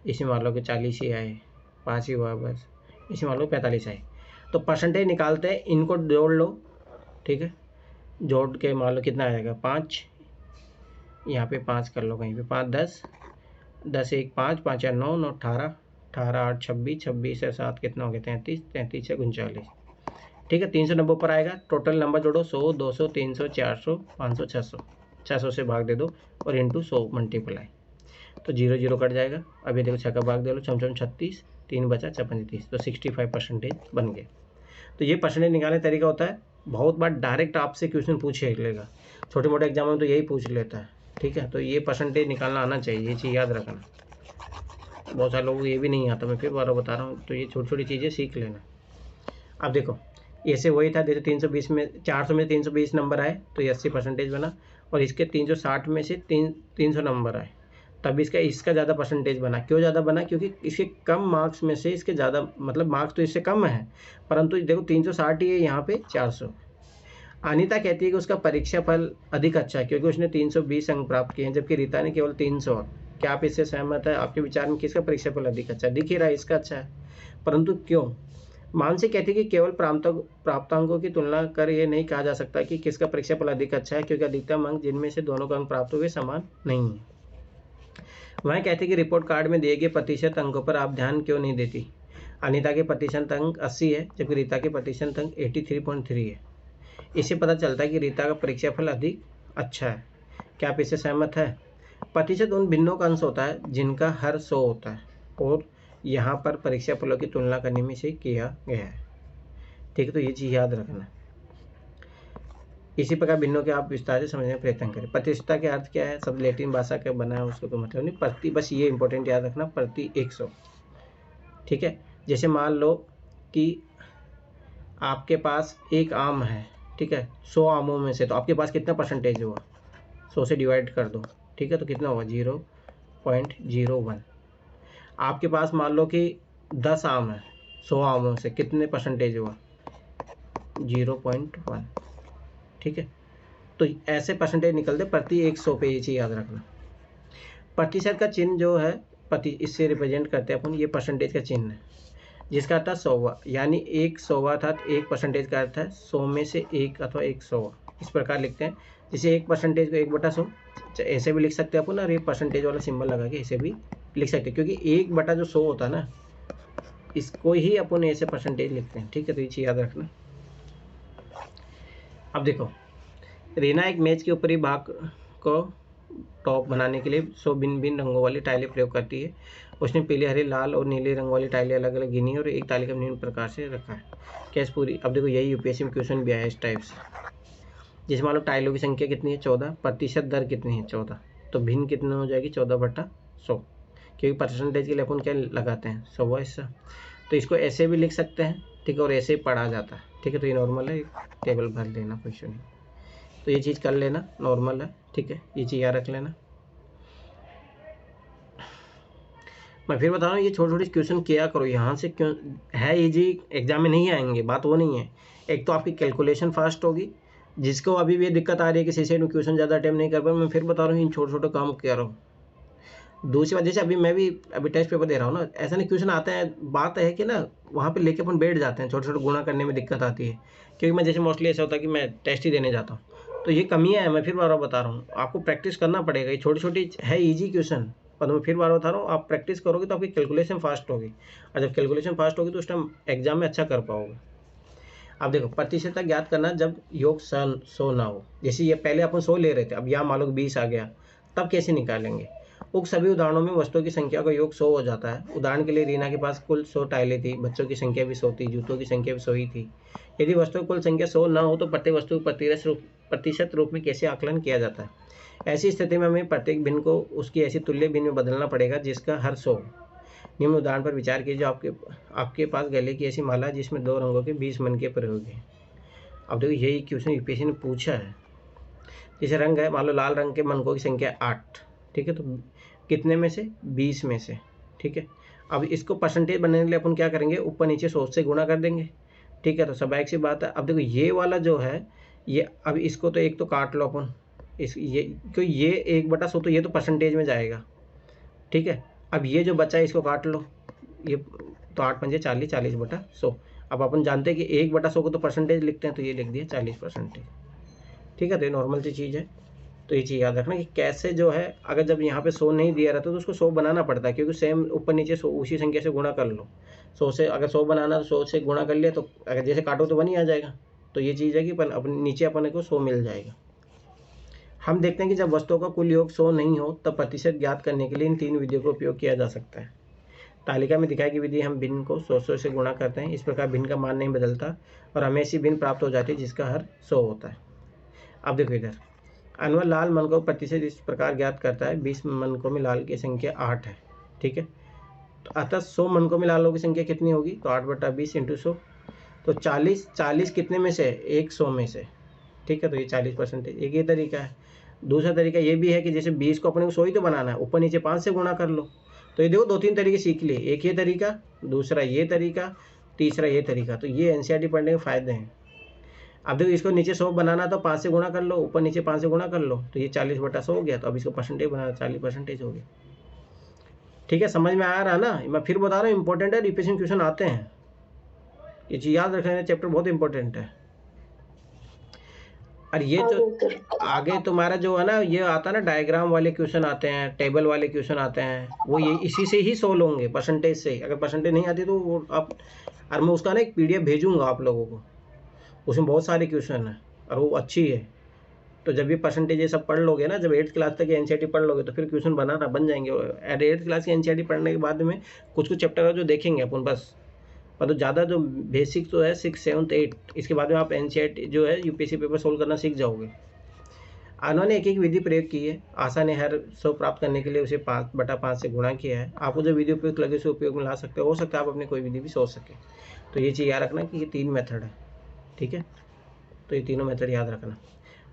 इसमें मान लो कि 40 ही आए, 5 ही हुआ बस, इसमें मान लो 45 आए। तो परसेंटेज निकालते हैं, इनको जोड़ लो, ठीक है। जोड़ के मान लो कितना आएगा, 5, यहाँ पे 5 कर लो, कहीं पे 5 10, 10 1 5, 5 या 9 9 18, 18 8 26, 26 से 7 कितना हो गया, 33, 33 से 39, ठीक है। 390 पर आएगा। टोटल नंबर जोड़ो, 100 200 300 400 500 600, 600 से भाग दे दो और इंटू 100 मल्टीप्लाई, तो 0 0 कट जाएगा। अभी देखो 6 का भाग दे लो, 6 36, 3 बचा 35, तो 65% बन गए। तो ये परसेंटेज निकालने का तरीका होता है। बहुत बार डायरेक्ट आपसे क्वेश्चन पूछ लेगा, छोटे मोटे एग्जाम में तो यही पूछ लेता है, ठीक है। तो ये परसेंटेज निकालना आना चाहिए, ये चीज़ याद रखना। बहुत सारे लोगों को ये भी नहीं आता, मैं फिर बार बता रहा हूँ। तो ये छोटी छोटी चीज़ें सीख लेना। अब देखो ऐसे वही था, जैसे 320 में 400 में 320 नंबर आए तो ये 80% बना, और इसके 360 में से 300 नंबर आए, तब इसका ज़्यादा परसेंटेज बना। क्यों ज़्यादा बना, क्योंकि इसके कम मार्क्स में से इसके ज़्यादा, मतलब मार्क्स तो इससे कम है, परंतु देखो 360 ही है, यहाँ पे 400। अनीता कहती है कि उसका परीक्षा फल अधिक अच्छा है क्योंकि उसने 320 अंक प्राप्त किए हैं, जबकि रीता ने केवल 300। क्या आप इससे सहमत है? आपके विचार में किसका परीक्षा फल अधिक अच्छा है? दिख ही रहा है इसका अच्छा है, परंतु क्यों? मानसी कहती है कि केवल प्राप्तांकों की तुलना कर ये नहीं कहा जा सकता कि किसका परीक्षा फल अधिक अच्छा है, क्योंकि अधिकतम अंक जिनमें से दोनों का अंक प्राप्त हुए समान नहीं है। वह कहती है कि रिपोर्ट कार्ड में दिए गए प्रतिशत अंकों पर आप ध्यान क्यों नहीं देती? अनीता के प्रतिशत अंक 80 है, जबकि रीता के प्रतिशत अंक 83.3 है। इससे पता चलता है कि रीता का परीक्षा फल अधिक अच्छा है। क्या आप इससे सहमत है? प्रतिशत उन भिन्नों का अंश होता है जिनका हर 100 होता है, और यहाँ पर परीक्षा फलों की तुलना करने में से किया गया है, ठीक है। तो ये चीज़ याद रखना। इसी प्रकार भिन्नों के आप विस्तार से समझने का प्रयत्न करें। प्रतिशतता के अर्थ क्या है? सब लैटिन भाषा का बना है, उसको कोई मतलब नहीं। प्रति, बस ये इंपॉर्टेंट याद रखना, प्रति 100, ठीक है। जैसे मान लो कि आपके पास एक आम है, ठीक है, 100 आमों में से, तो आपके पास कितना परसेंटेज हुआ? 100 से डिवाइड कर दो, ठीक है, तो कितना होगा? 0.01। आपके पास मान लो कि 10 आम है, 100 आमों से कितने परसेंटेज हुआ? 0.1, ठीक है। तो ऐसे परसेंटेज निकलते प्रति 100 पे, ये चीज़ याद रखना। प्रतिशत का चिन्ह जो है, इससे रिप्रेजेंट करते हैं अपन, ये परसेंटेज का चिन्ह है, जिसका अर्थ है 100वां, यानी 1/100 अर्थात 1% का अर्थ है 100 में से 1 अथवा 1/100। इस प्रकार लिखते हैं, जैसे 1% को 1/100 ऐसे भी लिख सकते हैं अपन, और ये परसेंटेज वाला सिंबल लगा के ऐसे भी लिख सकते हैं, क्योंकि 1/100 होता है ना, इसको ही अपन ऐसे परसेंटेज लिखते हैं, ठीक है। तो ये चीज़ याद रखना। अब देखो, रीना एक मेज के ऊपरी भाग को टॉप बनाने के लिए 100 भिन्न भिन्न रंगों वाली टाइलें प्रयोग करती है। उसने पीले, हरे, लाल और नीले रंग वाली टाइलें अलग अलग गिनी और एक तालिका में निम्न प्रकार से रखा है। कैसे पूरी? अब देखो यही यूपीएससी में क्वेश्चन भी आया है इस टाइप से। जैसे मान लो टाइलों की संख्या कितनी है? 14, प्रतिशत दर कितनी है? 14, तो भिन्न कितनी हो जाएगी? 14/100, क्योंकि परसेंटेज के लिए अपन क्या लगाते हैं? 100वां हिस्सा। तो इसको ऐसे भी लिख सकते हैं, ठीक है, और ऐसे ही पढ़ा जाता है, ठीक है। तो ये नॉर्मल है, टेबल भर लेना, क्वेश्चन नहीं, तो ये चीज़ कर लेना, नॉर्मल है, ठीक है। ये चीज़ याद रख लेना। मैं फिर बता रहा हूँ, ये छोटे छोटे क्वेश्चन किया करो, यहाँ से क्यों है इजी, एग्जाम में नहीं आएंगे, बात वो नहीं है। एक तो आपकी कैलकुलेशन फास्ट होगी, जिसको अभी भी ये दिक्कत आ रही है कि सीसेट में क्वेश्चन ज़्यादा अटेम्प्ट नहीं कर पाए, मैं फिर बता रहा हूँ इन छोटे छोटे काम कर रहा हूँ। दूसरी बात, जैसे अभी मैं भी अभी टेस्ट पेपर दे रहा हूँ ना, ऐसा नहीं क्वेश्चन आते हैं, बात है कि ना वहाँ पे लेके अपन बैठ जाते हैं, छोटे छोटे गुणा करने में दिक्कत आती है, क्योंकि मैं जैसे मोस्टली ऐसा होता है कि मैं टेस्ट ही देने जाता हूँ, तो ये कमियाँ हैं। मैं फिर बार बार बता रहा हूँ, आपको प्रैक्टिस करना पड़ेगा। ये छोटी छोटी है ईजी क्वेश्चन, पर मैं फिर बार बता रहा हूँ, आप प्रैक्टिस करोगे तो आपकी कैलकुलेशन फास्ट होगी, और जब कैलकुलेशन फास्ट होगी तो उस टाइम एग्जाम में अच्छा कर पाओगे। अब देखो, प्रतिशतता ज्ञात करना जब योग 100 ना हो। जैसे ये पहले अपन 100 ले रहे थे, अब यहाँ मान लो 20 आ गया, तब कैसे निकालेंगे? उक्त सभी उदाहरणों में वस्तुओं की संख्या का योग 100 हो जाता है। उदाहरण के लिए रीना के पास कुल 100 टाइलें थी, बच्चों की संख्या भी 100 थी, जूतों की संख्या भी 100 ही थी। यदि वस्तुओं की कुल संख्या 100 न हो तो प्रत्येक वस्तु को प्रतिशत रूप में कैसे आकलन किया जाता है? ऐसी स्थिति में हमें प्रत्येक भिन्न को उसकी ऐसी तुल्य भिन्न में बदलना पड़ेगा जिसका हर 100। निम्न उदाहरण पर विचार कीजिए। आपके पास गले की ऐसी माला जिसमें 2 रंगों के 20 मन के प्रयोग हैं। अब देखो, यही क्वेश्चन यूपीएससी ने पूछा है। जैसे रंग है, मान लो लाल रंग के मनकों की संख्या 8, ठीक है, तो कितने में से? 20 में से, ठीक है। अब इसको परसेंटेज बनने के लिए अपन क्या करेंगे? ऊपर नीचे 100 से गुणा कर देंगे, ठीक है। तो स्वाभाविक सी बात है। अब देखो, ये वाला जो है, ये अब इसको तो एक तो काट लो अपन, ये क्योंकि ये 1/100 तो ये तो परसेंटेज में जाएगा, ठीक है। अब ये जो बचा है इसको काट लो, ये तो 8 पंजे 40, 40/100। अब अपन जानते हैं कि 1/100 को तो परसेंटेज लिखते हैं, तो ये लिख दिया 40%, ठीक है। तो ये नॉर्मल सी चीज़ है। तो ये चीज़ याद रखना कि कैसे जो है, अगर जब यहाँ पे 100 नहीं दिया रहता तो उसको 100 बनाना पड़ता है, क्योंकि सेम ऊपर नीचे 100 उसी संख्या से गुणा कर लो। 100 से अगर 100 बनाना तो 100 से गुणा कर लिया, तो अगर जैसे काटो तो 1 ही आ जाएगा। तो ये चीज़ है कि अपन नीचे अपने को 100 मिल जाएगा। हम देखते हैं कि जब वस्तुओं का कुल योग 100 नहीं हो तब प्रतिशत ज्ञात करने के लिए इन 3 विधियों का उपयोग किया जा सकता है। तालिका में दिखाई गई विधि हम भिन्न को 100 से गुणा करते हैं। इस प्रकार भिन्न का मान नहीं बदलता और हमें ऐसी भिन्न प्राप्त हो जाती है जिसका हर 100 होता है। अब देखो इधर, अनवर लाल मनकों प्रतिशत इस प्रकार ज्ञात करता है। 20 मनकों में लाल की संख्या 8 है, ठीक है। तो अतः 100 मनकों में लालों की संख्या कितनी होगी? तो 8/20 × 100, तो 40 कितने में से? 100 में से, ठीक है। तो ये 40%। एक ये तरीका है। दूसरा तरीका ये भी है कि जैसे 20 को अपने को 100 ही तो बनाना है, ऊपर नीचे 5 से गुणा कर लो। तो ये देखो 2-3 तरीके सीख लिए, एक ये तरीका, दूसरा ये तरीका, तीसरा ये तरीका। तो ये एनसीईआरटी पढ़ने के फायदे हैं। अब देखो, इसको नीचे 100 बनाना तो 5 से गुणा कर लो, ऊपर नीचे 5 से गुणा कर लो, तो ये 40/100 हो गया। तो अब इसको परसेंटेज बनाना, 40% हो गया, ठीक है। समझ में आ रहा है ना? मैं फिर बता रहा हूँ, इंपॉर्टेंट है, रिपीटेशन क्वेश्चन आते हैं, ये चीज़ याद रखना है। चैप्टर बहुत इंपॉर्टेंट है। और ये जो आगे तुम्हारा जो है ना, ये आता है ना, डायग्राम वाले क्वेश्चन आते हैं, टेबल वाले क्वेश्चन आते हैं, वो ये इसी से ही सोल्व होंगे, परसेंटेज से। अगर परसेंटेज नहीं आती तो वो आप, और मैं उसका ना एक PDF भेजूंगा आप लोगों को, उसमें बहुत सारे क्वेश्चन हैं और वो अच्छी है। तो जब ये परसेंटेज ये सब पढ़ लोगे ना, जब 8th क्लास तक एनसीईआरटी पढ़ लोगे तो फिर क्वेश्चन बनाना बन जाएंगे। 8th क्लास की एनसीईआरटी पढ़ने के बाद में कुछ क्चैप्टर जो देखेंगे अपन बस, और तो ज़्यादा जो बेसिक तो है 6, 7, 8, इसके बाद में आप एनसीईआरटी जो है यूपीएससी पेपर सोल्व करना सीख जाओगे। उन्होंने एक विधि प्रयोग की है। आशा ने हर 100 प्राप्त करने के लिए उसे 5/5 से गुणा किया है। आपको जो विधि उपयुक्त लगे उसे उपयोग में ला सकते हो सकता है आप अपनी कोई विधि भी सोच सके। तो ये चीज़ याद रखना कि ये 3 मेथड है, ठीक है। तो ये तीनों मेथड याद रखना,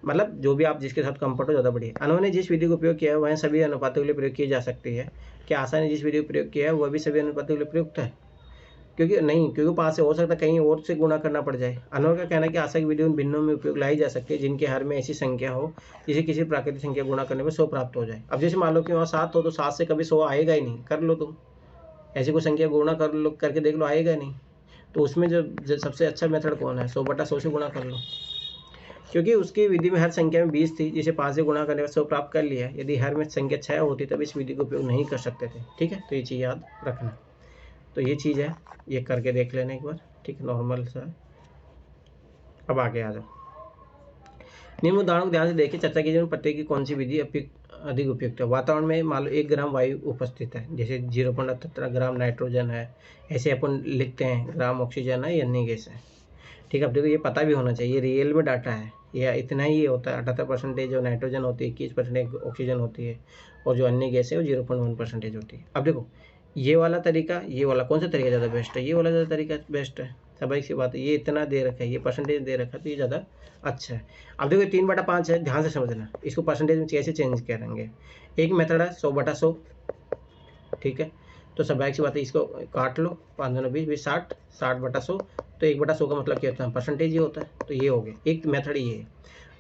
मतलब जो भी आप जिसके साथ कंफर्ट हो ज़्यादा बढ़िया। उन्होंने जिस विधि का उपयोग किया है वह सभी अनुपातों के लिए प्रयोग की जा सकती है। क्या आशा ने जिस विधि का प्रयोग किया है वह भी सभी अनुपातों के लिए प्रयुक्त है? क्योंकि 5 से हो सकता है कहीं और से गुणा करना पड़ जाए। अनवर का कहना है कि आशा की विधि उन भिन्नों में उपयोग लाई जा सकती है जिनके हर में ऐसी संख्या हो जिसे किसी प्राकृतिक संख्या गुणा करने पर 100 प्राप्त हो जाए। अब जैसे मान लो कि वहाँ 7 हो तो 7 से कभी 100 आएगा ही नहीं, कर लो तुम ऐसी कोई संख्या गुणा कर लो, करके देख लो, आएगा नहीं। तो उसमें जो सबसे अच्छा मेथड कौन है? 100/100 से गुणा कर लो, क्योंकि उसकी विधि में हर संख्या में 20 थी जिसे 5 से गुणा करने पर 100 प्राप्त कर लिया। यदि हर में संख्या 6 होती तब इस विधि का उपयोग नहीं कर सकते थे, ठीक है। तो ये चीज़ याद रखना। तो ये चीज़ है, ये करके देख लेना एक बार, ठीक है, नॉर्मल सा है। अब आगे आ जाओ। निम्न उदाहरण को ध्यान से देखिए, चर्चा कीजिए प्रत्येक की कौन सी विधि अधिक उपयुक्त है। वातावरण में मान लो 1 ग्राम वायु उपस्थित है, जैसे 0.78 ग्राम नाइट्रोजन है, ऐसे अपन लिखते हैं, ग्राम ऑक्सीजन है या अन्य गैस है, ठीक है। अब देखो, ये पता भी होना चाहिए, रियल में डाटा है, यह इतना ही होता है। 78% जो नाइट्रोजन होती है, 21% ऑक्सीजन होती है, और जो अन्य गैस है वो 0.1% होती है। अब देखो, ये वाला तरीका, ये वाला कौन सा तरीका ज़्यादा बेस्ट है? ये वाला ज़्यादा तरीका बेस्ट है, स्वाभाविक सी बात है। ये इतना दे रखा है, ये परसेंटेज दे रखा है, तो ये ज़्यादा अच्छा है। अब देखो 3/5 है, ध्यान से समझना, इसको परसेंटेज में कैसे चेंज करेंगे। एक मेथड है 100/100, ठीक है। तो स्वाभाविक सी बात है, इसको काट लो, 5 दूनी 20, 20 60, 60/100। तो 1/100 का मतलब क्या होता है? परसेंटेज ही होता है। तो ये हो गया एक मेथड, ये है।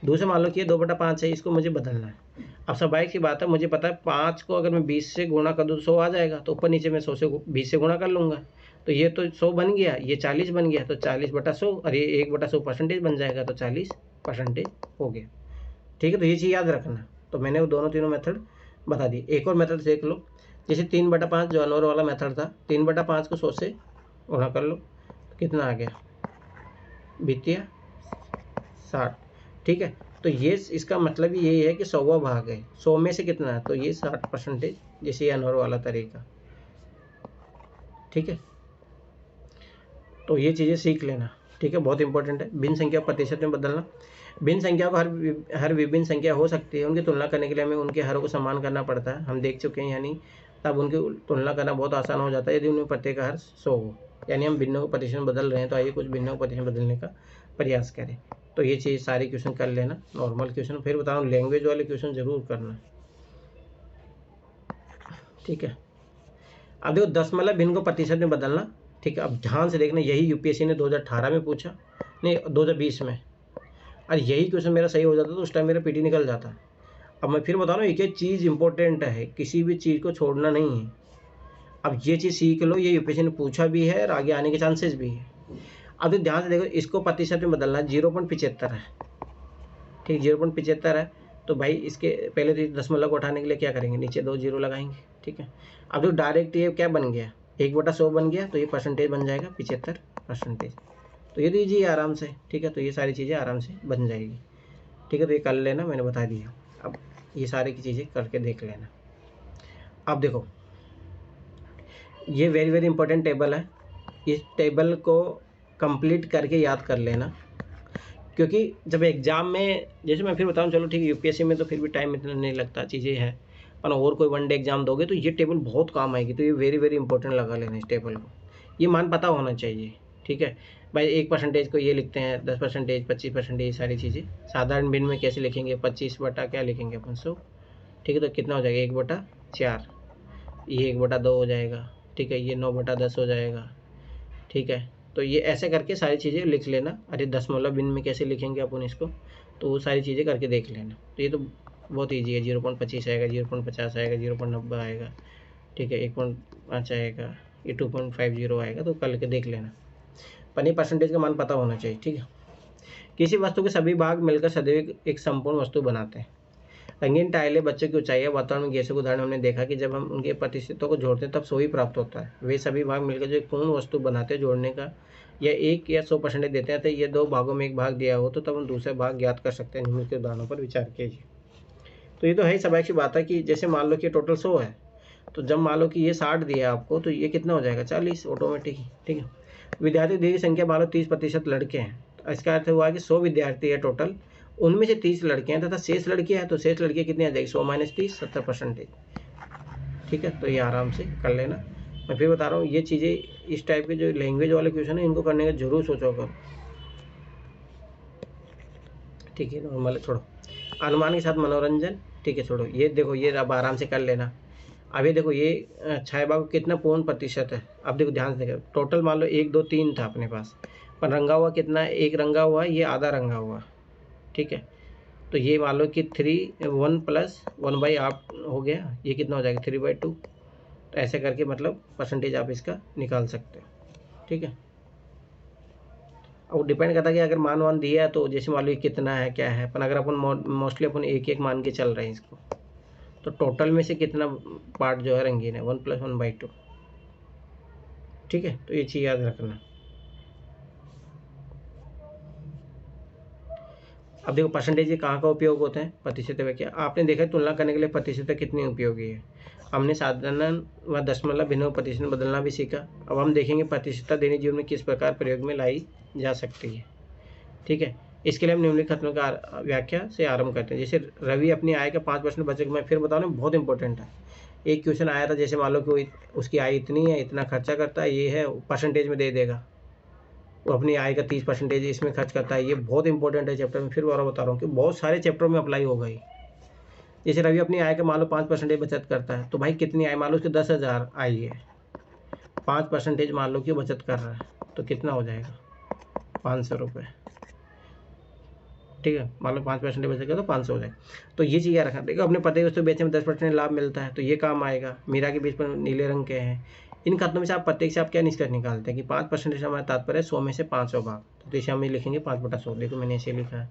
दूसरा मान लो कि ये 2/5 है, इसको मुझे बदलना है। अब स्वाभाविक सी बात है, मुझे पता है 5 को अगर मैं 20 से गुणा कर दूँ तो 100 आ जाएगा, तो ऊपर नीचे मैं 100 से 20 से गुणा कर लूँगा, तो ये तो 100 बन गया, ये 40 बन गया, तो 40/100 और ये 1/100 परसेंटेज बन जाएगा, तो 40% हो गया। ठीक है, तो ये चीज़ याद रखना। तो मैंने वो दोनों तीनों मेथड बता दिए। एक और मेथड देख लो, जैसे 3/5 जो अनवर वाला मेथड था, 3/5 को 100 से गुणा कर लो, तो कितना आ गया, 60। ठीक है, तो ये इसका मतलब यही है कि 100वां भाग है, 100 में से कितना है, तो ये 60%, जैसे अनवर वाला तरीका। ठीक है, तो ये चीज़ें सीख लेना। ठीक है, बहुत इंपॉर्टेंट है। भिन्न संख्या प्रतिशत में बदलना, भिन्न संख्या को हर विभिन्न संख्या हो सकती है, उनकी तुलना करने के लिए हमें उनके हरों को समान करना पड़ता है, हम देख चुके हैं। यानी तब उनकी तुलना करना बहुत आसान हो जाता है यदि उनमें प्रत्येक हर 100 हो। यानी हम भिन्नों को प्रतिशत में बदल रहे हैं, तो आइए कुछ भिन्नों को प्रतिशत बदलने का प्रयास करें। तो ये चीज़ सारी क्वेश्चन कर लेना, नॉर्मल क्वेश्चन। फिर बता रहा हूँ, लैंग्वेज वाले क्वेश्चन जरूर करना। ठीक है, अब देखो दशमलव भिन्न को प्रतिशत में बदलना। ठीक है, अब ध्यान से देखना, यही यूपीएससी ने 2018 में पूछा, नहीं 2020 में, और यही क्वेश्चन मेरा सही हो जाता तो उस टाइम मेरा पीटी निकल जाता। अब मैं फिर बता रहा हूँ, एक एक चीज़ इंपॉर्टेंट है, किसी भी चीज़ को छोड़ना नहीं है। अब ये चीज़ सीख लो, ये यूपीएससी ने पूछा भी है और आगे आने के चांसेस भी है। अब तो ध्यान से देखो, इसको प्रतिशत में बदलना 0.75 है। ठीक, 0.75 है, तो भाई इसके पहले तो दशमलव को उठाने के लिए क्या करेंगे, नीचे 2 जीरो लगाएंगे। ठीक है, अब जो डायरेक्ट ये क्या बन गया, 1/100 बन गया, तो ये परसेंटेज बन जाएगा 75%। तो ये दीजिए आराम से। ठीक है, तो ये सारी चीज़ें आराम से बन जाएगी। ठीक है, तो ये कर लेना, मैंने बता दिया। अब ये सारी की चीज़ें करके देख लेना। अब देखो, ये वेरी वेरी इंपॉर्टेंट टेबल है, इस टेबल को कंप्लीट करके याद कर लेना, क्योंकि जब एग्ज़ाम में, जैसे मैं फिर बताऊँ, चलो ठीक है, यूपीएससी में तो फिर भी टाइम इतना नहीं लगता, चीज़ें हैं, पर और कोई वनडे एग्जाम दोगे तो ये टेबल बहुत काम आएगी। तो ये वेरी वेरी इंपॉर्टेंट लगा लेना इस टेबल को, ये मान पता होना चाहिए। ठीक है भाई, 1% को ये लिखते हैं, 10%, 25%, ये सारी चीज़ें साधारण भिन्न में कैसे लिखेंगे, 25 बटा क्या लिखेंगे अपन 100। ठीक है, तो कितना हो जाएगा, 1/4, ये 1/2 हो जाएगा। ठीक है, ये 9/10 हो जाएगा। ठीक है, तो ये ऐसे करके सारी चीज़ें लिख लेना। अरे दशमलव भिन्न में कैसे लिखेंगे अपन इसको, तो वो सारी चीज़ें करके देख लेना। तो ये तो बहुत ईजी है, 0.25 आएगा, 0.50 आएगा, 0.90 आएगा। ठीक है, 1.5 आएगा, ये 2.50 आएगा, तो कर के देख लेना। पर ये परसेंटेज का मान पता होना चाहिए। ठीक है, किसी वस्तु के सभी भाग मिलकर सदैव एक संपूर्ण वस्तु बनाते हैं। रंगीन टाइलें बच्चों की ऊंचाई, वातावरण में गैसों के उदाहरण हमने देखा कि जब हम उनके प्रतिशतों को जोड़ते हैं तब 100 ही प्राप्त होता है। वे सभी भाग मिलकर जो एक पूर्ण वस्तु बनाते हैं, जोड़ने का या 1 या 100% देते हैं, तो ये 2 भागों में एक भाग दिया हो तो तब हम दूसरे भाग ज्ञात कर सकते हैं। निम्नलिखित उदाहरणों पर विचार कीजिए। तो ये तो है ही, स्वाभाविक सी बात है कि जैसे मान लो कि टोटल 100 है, तो जब मान लो कि ये 60 दिया आपको, तो ये कितना हो जाएगा, 40 ऑटोमेटिक ही। ठीक है, विद्यार्थी की संख्या मान लो 30% लड़के हैं, तो इसका अर्थ हुआ कि 100 विद्यार्थी है टोटल, उनमें से 30 लड़के हैं तथा शेष लड़कियां हैं, तो शेष लड़कियां कितनी आ जाएगी, 100 - 30, 70%। ठीक है, तो ये आराम से कर लेना। मैं फिर बता रहा हूँ, ये चीज़ें इस टाइप के जो लैंग्वेज वाले क्वेश्चन है, इनको करने का जरूर सोचो करो। ठीक है, नॉर्मल छोड़ो, अनुमान के साथ मनोरंजन। ठीक है, छोड़ो ये, देखो ये अब आराम से कर लेना। अब ये देखो, ये छाया भाग कितना पूर्ण प्रतिशत है। अब देखो ध्यान से देखो, टोटल मान लो 1 2 3 था अपने पास, पर रंगा हुआ कितना है, एक रंगा हुआ, ये आधा रंगा हुआ। ठीक है, तो ये मान लो कि 1 + 1/8 हो गया, ये कितना हो जाएगा, 3/2। तो ऐसे करके मतलब परसेंटेज आप इसका निकाल सकते हो। ठीक है, अब डिपेंड करता है कि अगर मान दिया है तो जैसे मान लो कितना है क्या है, पर अगर अपन मोस्टली अपन एक एक मान के चल रहे हैं इसको, तो टोटल में से कितना पार्ट जो है रंगीन है, 1 + 1/2। ठीक है, तो ये चीज़ याद रखना। अब देखो परसेंटेज ये कहाँ का उपयोग होते हैं, प्रतिशत में क्या आपने देखा, तुलना करने के लिए प्रतिशत कितनी उपयोगी है। हमने साधारण व दशमलव भिन्नों को प्रतिशत में बदलना भी सीखा। अब हम देखेंगे प्रतिशतता दैनिक जीवन में किस प्रकार प्रयोग में लाई जा सकती है। ठीक है, इसके लिए हम निम्नलिखित कथनों का व्याख्या से आरंभ करते हैं। जैसे रवि अपनी आय का 5% बचत, मैं फिर बता रहा हूँ, बहुत इंपॉर्टेंट है। एक क्वेश्चन आया था, जैसे मान लो कि उसकी आय इतनी है, इतना खर्चा करता है, ये है परसेंटेज में दे देगा, वो अपनी आय का 30% इसमें खर्च करता है। ये बहुत इंपॉर्टेंट है चैप्टर में, फिर बार बता रहा हूँ कि बहुत सारे चैप्टरों में अप्लाई होगा ही। जैसे रवि अपनी आय का मान लो 5% बचत करता है, तो भाई कितनी आय, मान लो उसकी 10,000 आय है, 5% मान लो कि बचत कर रहा है, तो कितना हो जाएगा, 500 रुपये। ठीक है, मान लो 5% बचेगा तो 500 हो जाएगा। तो ये चीज़ याद रखना। देखो अपने पते वस्तु बेचने में 10% लाभ मिलता है, तो ये काम आएगा। मीरा के 20% नीले रंग के हैं। इन खतों में से आप प्रत्येक से आप क्या निष्कर्ष निकालते हैं कि 5% से हमारा तात्पर्य 100 में से 500 भाग, तो इसे हम लिखेंगे 5/100। देखो मैंने ऐसे लिखा है।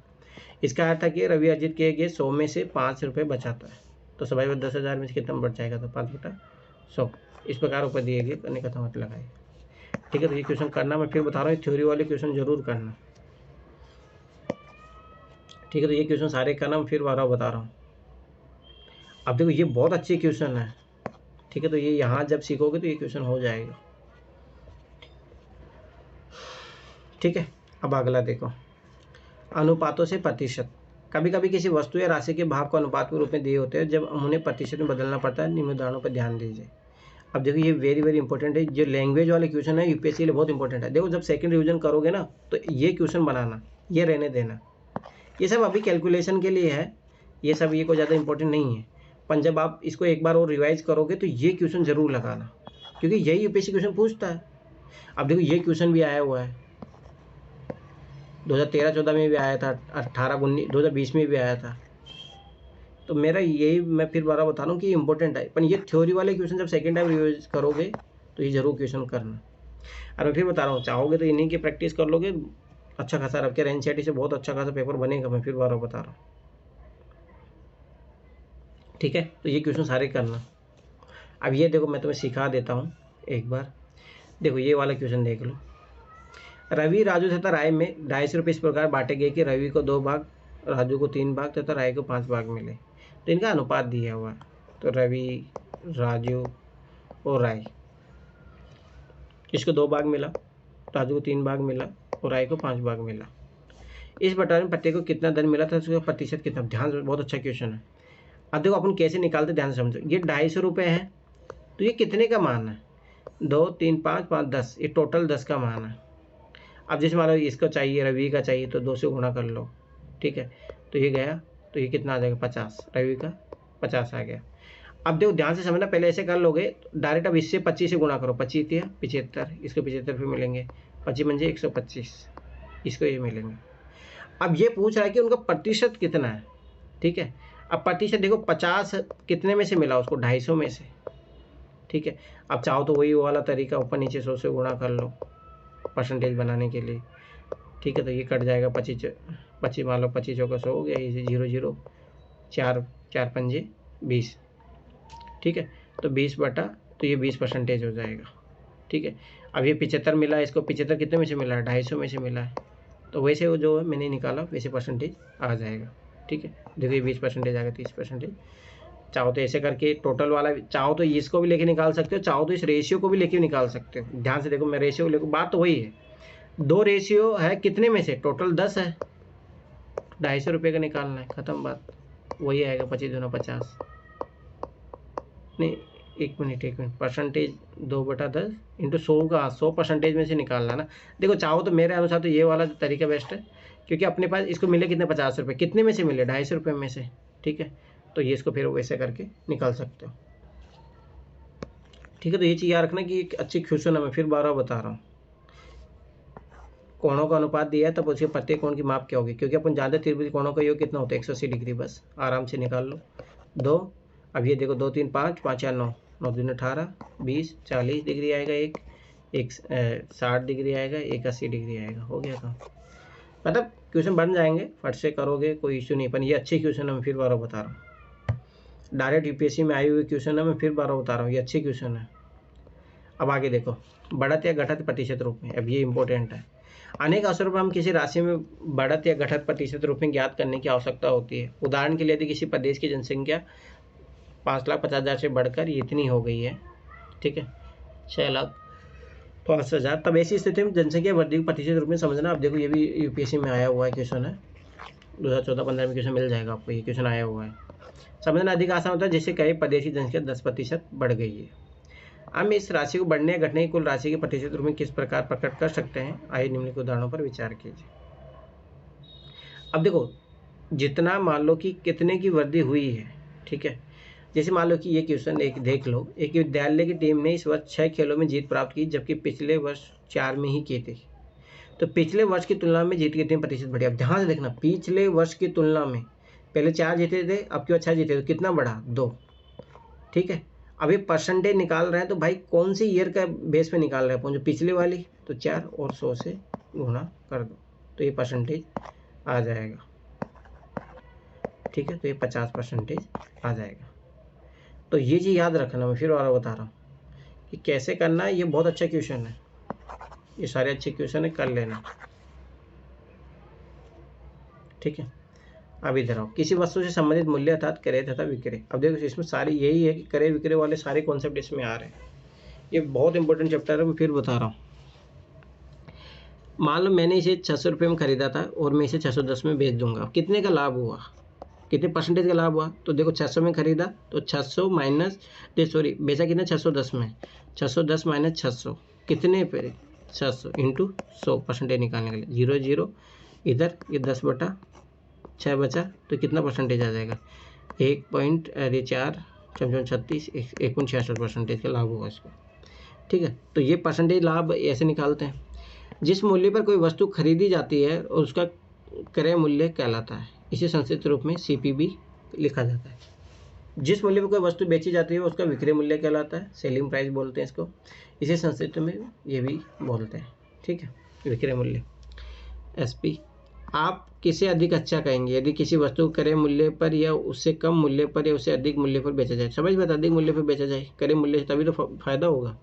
इसका अर्थ है कि रवि अर्जित किए गए 100 में से 5 रुपये बचाता है, तो सवाई 10,000 में से कितना बच जाएगा, तो 5/100। इस प्रकार ऊपर दिए गए करने का मत लगाए। ठीक है, तो ये क्वेश्चन करना मैं फिर बता रहा हूँ, थ्योरी वाले क्वेश्चन जरूर करना। ठीक है, तो ये क्वेश्चन सारे करना मैं फिर बार बता रहा हूँ। अब देखो ये बहुत अच्छे क्वेश्चन है। ठीक है, तो ये यहाँ जब सीखोगे तो ये क्वेश्चन हो जाएगा। ठीक है, अब अगला देखो, अनुपातों से प्रतिशत। कभी कभी किसी वस्तु या राशि के भाव को अनुपात के रूप में दिए होते हैं, जब उन्हें प्रतिशत में बदलना पड़ता है। निम्न उदाहरणों पर ध्यान दीजिए। अब देखो ये वेरी वेरी इंपॉर्टेंट है, जो लैंग्वेज वाले क्वेश्चन है यूपीएससी के लिए बहुत इंपॉर्टेंट है। देखो जब सेकंड रिवीजन करोगे ना, तो ये क्वेश्चन बनाना, ये रहने देना। ये सब अभी कैलकुलेशन के लिए है, ये सब ये कोई ज़्यादा इंपॉर्टेंट नहीं है। पर जब आप इसको एक बार और रिवाइज करोगे तो ये क्वेश्चन जरूर लगाना, क्योंकि यही यूपीएससी क्वेश्चन पूछता है। अब देखो ये क्वेश्चन भी आया हुआ है, 2013-14 में भी आया था, 18-19 2020 में भी आया था। तो मेरा यही मैं फिर बार बता रहा हूँ कि इंपॉर्टेंट है। पर ये थ्योरी वाले क्वेश्चन जब सेकेंड टाइम रिवाइज करोगे तो ये जरूर क्वेश्चन करना। और मैं फिर बता रहा हूँ, चाहोगे तो इन्हीं की प्रैक्टिस कर लोगे, अच्छा खासा आपके एनसीईआरटी से बहुत अच्छा खासा पेपर बनेगा। मैं फिर बार बता रहा हूँ। ठीक है, तो ये क्वेश्चन सारे करना। अब ये देखो मैं तुम्हें सिखा देता हूँ एक बार। देखो ये वाला क्वेश्चन देख लो। रवि, राजू तथा राय में 250 रुपये इस प्रकार बांटे गए कि रवि को 2 भाग, राजू को 3 भाग तथा राय को 5 भाग मिले। तो इनका अनुपात दिया हुआ है। तो रवि, राजू और राय, इसको 2 भाग मिला, राजू को 3 भाग मिला और राय को 5 भाग मिला। इस बंटवारे में प्रत्येक को कितना धन मिला था, उसका प्रतिशत कितना। ध्यान से, बहुत अच्छा क्वेश्चन है। अब देखो अपन कैसे निकालते, ध्यान से समझो। ये 250 रुपये है, तो ये कितने का मान है, 2, 3, 5, 5, 10, ये टोटल 10 का मान है। अब जैसे मान लो इसको चाहिए, रवि का चाहिए, तो 2 से गुणा कर लो। ठीक है, तो ये गया, तो ये कितना आ जाएगा, 50। रवि का 50 आ गया। अब देखो ध्यान से समझना, पहले ऐसे कर लोगे डायरेक्ट। अब इससे 25 से गुणा करो, 25 दिया 75, इसको 75 पे मिलेंगे, 25 मंजे 125, इसको ये मिलेंगे। अब ये पूछ रहा है कि उनका प्रतिशत कितना है। ठीक है, अब प्रतिशत देखो 50 कितने में से मिला उसको, 250 में से। ठीक है, अब चाहो तो वही वाला तरीका, ऊपर नीचे 100 से गुणा कर लो परसेंटेज बनाने के लिए। ठीक है, तो ये कट जाएगा, 25 मान लो, 25 चौका 100 हो गया, ये 0 0 4 4 पंजे 20। ठीक है, तो 20 तो ये 20% हो जाएगा। ठीक है, अब ये 75 मिला है, इसको 75 कितने में से मिला है, 250 में से मिला है। तो वैसे वो जो है मैंने निकाला, वैसे परसेंटेज आ जाएगा। ठीक है, देखो ये 20% आ गया, 30%। चाहो तो ऐसे करके टोटल वाला, चाहो तो इसको भी लेके निकाल सकते हो, चाहो तो इस रेशियो को भी लेके निकाल सकते हो। ध्यान से देखो, मैं रेशियो लेको, बात तो वही है। 2 रेशियो है कितने में से, टोटल 10 है, 250 रुपये का निकालना है, खत्म बात। वही आएगा 25 दूना 50, नहीं 1 मिनट परसेंटेज 2/10 इंटू 100 का 100% में से निकालना ना। देखो चाहो तो मेरे अनुसार तो ये वाला तरीका बेस्ट है, क्योंकि अपने पास इसको मिले कितने, 50 रुपये, कितने में से मिले, 250 रुपये में से। ठीक है, तो ये इसको फिर वैसे करके निकाल सकते हो। ठीक है, तो ये चीज़ याद रखना कि एक अच्छी क्वेश्चन है, मैं फिर बार बता रहा हूँ। कोणों का अनुपात दिया है, तब उसके प्रत्येक कोण की माप क्या होगी, क्योंकि अपन जानते हैं त्रिभुज कोणों का योग कितना होता है, 180 डिग्री। बस आराम से निकाल लो। 2, अब ये देखो 2 3 5 5 4 9, 9 दूनी 18, 20 40 डिग्री आएगा, एक 60 डिग्री आएगा, एक 80 डिग्री आएगा। हो गया काम, मतलब क्वेश्चन बन जाएंगे, फट से करोगे, कोई इशू नहीं। पर ये अच्छे क्वेश्चन है, मैं फिर बार बता रहा हूँ। डायरेक्ट यूपीएससी में आए हुए क्वेश्चन है, मैं फिर बार बता रहा हूँ, ये अच्छे क्वेश्चन है। अब आगे देखो, बढ़त या घटत प्रतिशत रूप में। अब ये इंपॉर्टेंट है। अनेक अवसरों पर हम किसी राशि में बढ़त या घटत प्रतिशत रूप में ज्ञात करने की आवश्यकता होती है। उदाहरण के लिए यदि किसी प्रदेश की जनसंख्या 5,50,000 से बढ़कर ये इतनी हो गई है, ठीक है, 6,05,000, तब ऐसी स्थिति में जनसंख्या वृद्धि को प्रतिशत रूप में समझना। अब देखो ये भी यूपीएससी में आया हुआ है क्वेश्चन है, 2014-15 में क्वेश्चन मिल जाएगा आपको, ये क्वेश्चन आया हुआ है। समझना अधिक आसान होता है, जैसे कई प्रदेश की जनसंख्या 10% बढ़ गई है। हम इस राशि को बढ़ने या घटने की कुल राशि के प्रतिशत रूप में किस प्रकार प्रकट कर सकते हैं, आइए निम्नलिखित उदाहरणों पर विचार कीजिए। अब देखो, जितना मान लो कि कितने की वृद्धि हुई है, ठीक है, जैसे मान लो कि ये क्वेश्चन एक देख लो, एक विद्यालय की टीम ने इस वर्ष 6 खेलों में जीत प्राप्त की, जबकि पिछले वर्ष 4 में ही की थी। तो पिछले वर्ष की तुलना में जीत कितने प्रतिशत बढ़ी? अब ध्यान से देखना, पिछले वर्ष की तुलना में पहले 4 जीते थे, अब क्यों 6 जीते, तो कितना बढ़ा? 2। ठीक है, अब ये परसेंटेज निकाल रहे हैं तो भाई कौन सी ईयर का बेस पे निकाल रहे हैं अपन? जो पिछले वाली, तो 4 और 100 से गुणा कर दो तो ये परसेंटेज आ जाएगा। ठीक है, तो ये 50% आ जाएगा। तो ये चीज़ याद रखना, मैं फिर और बता रहा हूँ कि कैसे करना है। ये बहुत अच्छा क्वेश्चन है, ये सारे अच्छे क्वेश्चन है, कर लेना। ठीक है, अब इधर आओ, किसी वस्तु से संबंधित मूल्य अर्थात क्रय तथा विक्रय। अब देखो इसमें सारी यही है कि क्रय विक्रय वाले सारे कॉन्सेप्ट इसमें आ रहे हैं। ये बहुत इंपॉर्टेंट चैप्टर है, मैं फिर बता रहा हूँ। मान लो मैंने इसे 600 रुपये में खरीदा था और मैं इसे 610 में बेच दूंगा, कितने का लाभ हुआ, कितने परसेंटेज का लाभ हुआ? तो देखो 600 में खरीदा तो 600 माइनस, सॉरी बेचा कितना? 610 में, 610 माइनस 600 कितने पे? 600 इंटू 100 परसेंटेज निकालने के लिए 0 0 इधर, ये 10/6 बचा, तो कितना परसेंटेज आ जाएगा? 1.4 1.66% का लाभ होगा इसको। ठीक है, तो ये परसेंटेज लाभ ऐसे निकालते हैं। जिस मूल्य पर कोई वस्तु खरीदी जाती है और उसका क्रय मूल्य कहलाता है, इसे संक्षिप्त रूप में CPB लिखा जाता है। जिस मूल्य पर कोई वस्तु बेची जाती है उसका विक्रय मूल्य कहलाता है, सेलिंग प्राइस बोलते हैं इसको, इसे संक्षिप्त में ये भी बोलते हैं। ठीक है, विक्रय मूल्य SP। आप किसे अधिक अच्छा कहेंगे यदि किसी वस्तु को क्रय मूल्य पर या उससे कम मूल्य पर या उससे अधिक मूल्य पर बेचा जाए? समझ में आता, अधिक मूल्य पर बेचा जाए क्रय मूल्य से, तभी तो फायदा होगा।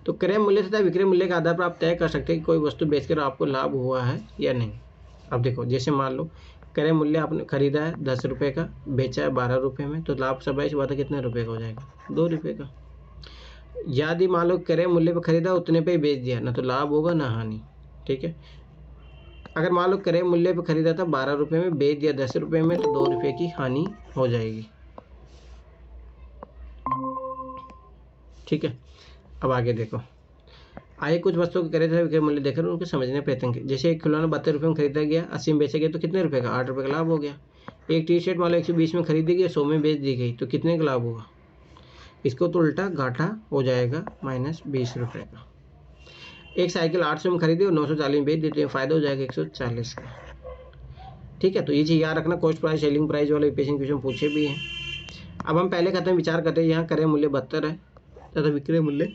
तो क्रय मूल्य तथा विक्रय मूल्य के आधार पर आप तय कर सकते हैं कि कोई वस्तु बेचकर आपको लाभ हुआ है या नहीं। अब देखो, जैसे मान लो क्रय मूल्य आपने खरीदा है 10 रुपये का, बेचा है 12 रुपये में, तो लाभ सब इस बात कितने रुपये का हो जाएगा? 2 रुपये का। यदि मान लो क्रय मूल्य पर खरीदा उतने पे ही बेच दिया, ना तो लाभ होगा ना हानि। ठीक है, अगर मान लो क्रय मूल्य पर खरीदा था 12 रुपये में, बेच दिया 10 रुपये में, तो 2 रुपये की हानि हो जाएगी। ठीक है, अब आगे देखो, आइए कुछ वस्तुओं के क्रय तथा विक्रय मूल्य देखकर उनको समझने का प्रयत्न करें। जैसे एक खिलौना 72 रुपये में खरीदा गया, 80 में बेचा गया, तो कितने रुपये का? 8 रुपये का लाभ हो गया। एक टी-शर्ट मान लो 120 में खरीदी गई, 100 में बेच दी गई, तो कितने का लाभ होगा? इसको तो उल्टा घाटा हो जाएगा, -20 रुपये का। एक साइकिल 800 में खरीदी और 940 में बेच दी, तो फायदा हो जाएगा 140 का। ठीक है, तो ये चीज़ याद रखना, कॉस्ट प्राइस सेलिंग प्राइस वाले पेशेंट क्वेश्चन पूछे भी हैं। अब हम पहले कहते हैं विचार करते हैं, यहाँ क्रय मूल्य 72 है तथा विक्रय मूल्य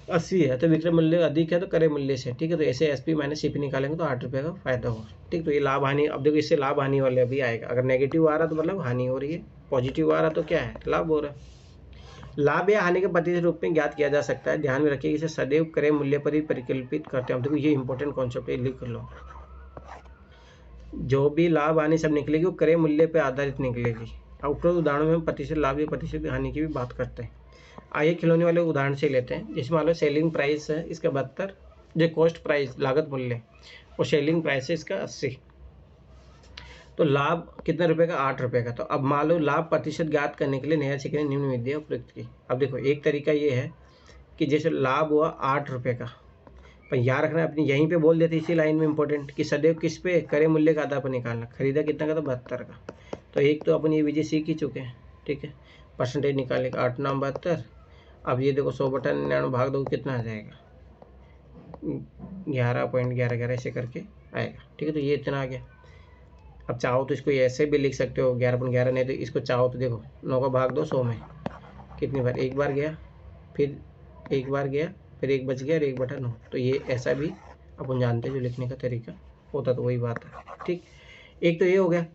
80 है, तो विक्रय मूल्य अधिक है तो क्रय मूल्य से। ठीक है, तो ऐसे SP माइनस CP निकालेंगे तो 8 रुपये का फायदा होगा। ठीक, तो ये लाभ हानि, अब देखो इससे लाभ हानि वाले अभी आएगा। अगर नेगेटिव आ रहा तो मतलब हानि हो रही है, पॉजिटिव आ रहा तो क्या है? लाभ हो रहा है। लाभ या हानि के प्रतिशत रूप में ज्ञात किया जा सकता है। ध्यान में रखिए, इसे सदैव क्रय मूल्य पर ही परिकल्पित करते हैं। अब देखो ये इंपॉर्टेंट कॉन्सेप्ट है, लिख लो। जो भी लाभ हानि सब निकलेगी वो क्रय मूल्य पर आधारित निकलेगी। अब उपरोक्त उदाहरणों में हम प्रतिशत लाभ या प्रतिशत हानि की भी बात करते हैं। आइए खिलौने वाले उदाहरण से लेते हैं। जैसे मान लो सेलिंग प्राइस है इसका 72, जो कॉस्ट प्राइस लागत मूल्य और सेलिंग प्राइस है इसका 80, तो लाभ कितने रुपए का? 8 रुपये का। तो अब मान लो लाभ प्रतिशत ज्ञात करने के लिए नया सीखने निम्न विधियाँ उपयुक्त की। अब देखो एक तरीका ये है कि जैसे लाभ हुआ 8 रुपये का, पर याद रखना अपनी यहीं पे बोल देते इसी लाइन में इंपॉर्टेंट कि सदैव किस पे? क्रय मूल्य का आधार पर निकालना। खरीदा कितना का? तो 72 का। तो एक तो अपन ये विधि सीख ही चुके हैं। ठीक है, परसेंटेज निकालने का 8 9 72। अब ये देखो 100/99 भाग दो कितना आ जाएगा? 11.11 ऐसे करके आएगा। ठीक है, तो ये इतना आ गया। अब चाहो तो इसको ऐसे भी लिख सकते हो 11.11, नहीं तो इसको चाहो तो देखो 9 का भाग दो 100 में, कितनी बार? एक बार गया, फिर एक बार गया, फिर एक बच गया और 1/9। तो ये ऐसा भी अपन जानते हैं जो लिखने का तरीका होता, तो वही बात है। ठीक, एक तो ये हो गया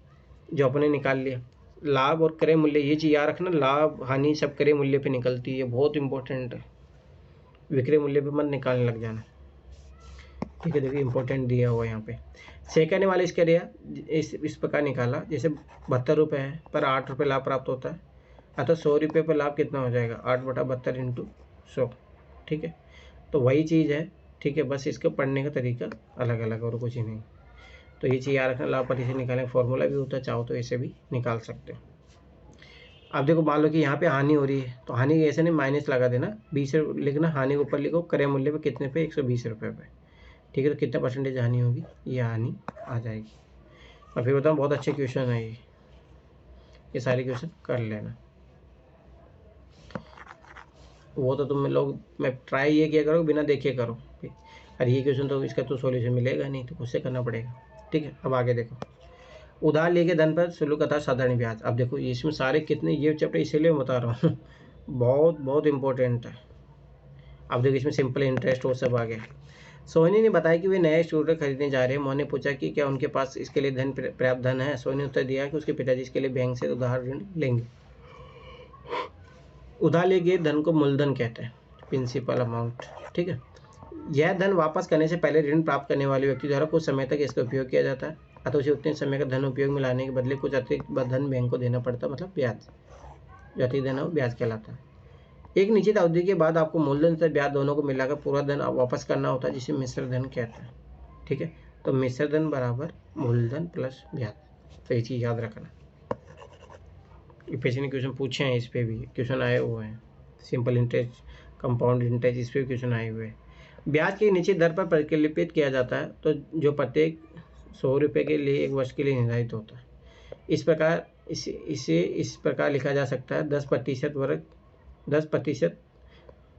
जो अपने निकाल लिया। लाभ और क्रय मूल्य, ये चीज़ याद रखना, लाभ हानि सब क्रय मूल्य पे निकलती है, बहुत इंपॉर्टेंट है। विक्रय मूल्य पे मत निकालने लग जाना। ठीक है, देखिए इंपॉर्टेंट दिया हुआ है यहाँ पे। सेकंड वाले इसका दिया इस प्रकार निकाला, जैसे 72 रुपये है पर 8 रुपये लाभ प्राप्त होता है, अतः 100 रुपये पर लाभ कितना हो जाएगा? 8/72 इंटू 100। ठीक है, तो वही चीज़ है। ठीक है, बस इसको पढ़ने का तरीका अलग अलग और कुछ ही नहीं। तो ये चीज़ याद रखना, लाभ प्रतिशत निकालने का फॉर्मूला भी होता है, चाहो तो ऐसे भी निकाल सकते हो। अब देखो मान लो कि यहाँ पे हानि हो रही है, तो हानि ऐसे नहीं माइनस लगा देना, 20 लिखना, हानि के ऊपर लिखो क्रय मूल्य पे कितने पे? 120 रुपये पे। ठीक है, तो कितना परसेंटेज हानि होगी? ये हानि आ जाएगी। और फिर बताऊँ, बहुत अच्छे क्वेश्चन है ये सारे क्वेश्चन कर लेना। वो तो तुम लोग, मैं ट्राई ये किया करो बिना देखे करो। और ये क्वेश्चन तो इसका तो सॉल्यूशन मिलेगा नहीं, तो खुद से करना पड़ेगा। ठीक है, अब आगे देखो, उधार लिए गए धन पर शुल्क तथा साधारण ब्याज। अब देखो इसमें सारे कितने, ये चैप्टर इसीलिए मैं बता रहा हूँ बहुत बहुत इंपॉर्टेंट है। अब देखो इसमें सिंपल इंटरेस्ट वो सब आ गया। सोनी ने बताया कि वे नया स्कूटर खरीदने जा रहे हैं। मोहन ने पूछा कि क्या उनके पास इसके लिए धन पर्याप्त धन है। सोनी ने उत्तर दिया कि उसके पिताजी इसके लिए बैंक से उधार ऋण लेंगे। उधार लिए गए धन को मूलधन कहते हैं, प्रिंसिपल अमाउंट। ठीक है, यह धन वापस करने से पहले ऋण प्राप्त करने वाले व्यक्ति द्वारा कुछ समय तक इसका उपयोग किया जाता है, अतः उसे उतने समय का धन उपयोग में लाने के बदले कुछ अतिरिक्त धन बैंक को देना पड़ता है, मतलब ब्याज। जो अतिरिक्त धन है वो ब्याज कहलाता है। एक निश्चित अवधि के बाद आपको मूलधन से ब्याज दोनों को मिलाकर पूरा धन वापस करना होता है, जिसे मिश्र धन कहते हैं। ठीक है, तो मिश्र धन बराबर मूलधन प्लस ब्याज, तो ये चीज़ याद रखना। पिछले क्वेश्चन पूछे हैं, इस पे भी क्वेश्चन आए हुए हैं। सिंपल इंटरेस्ट, कंपाउंड इंटरेस्ट, इस पे क्वेश्चन आए हुए हैं। ब्याज की निश्चित दर पर परिकलित किया जाता है, तो जो प्रत्येक 100 रुपये के लिए 1 वर्ष के लिए निर्धारित होता है। इस प्रकार इसे इस प्रकार लिखा जा सकता है 10%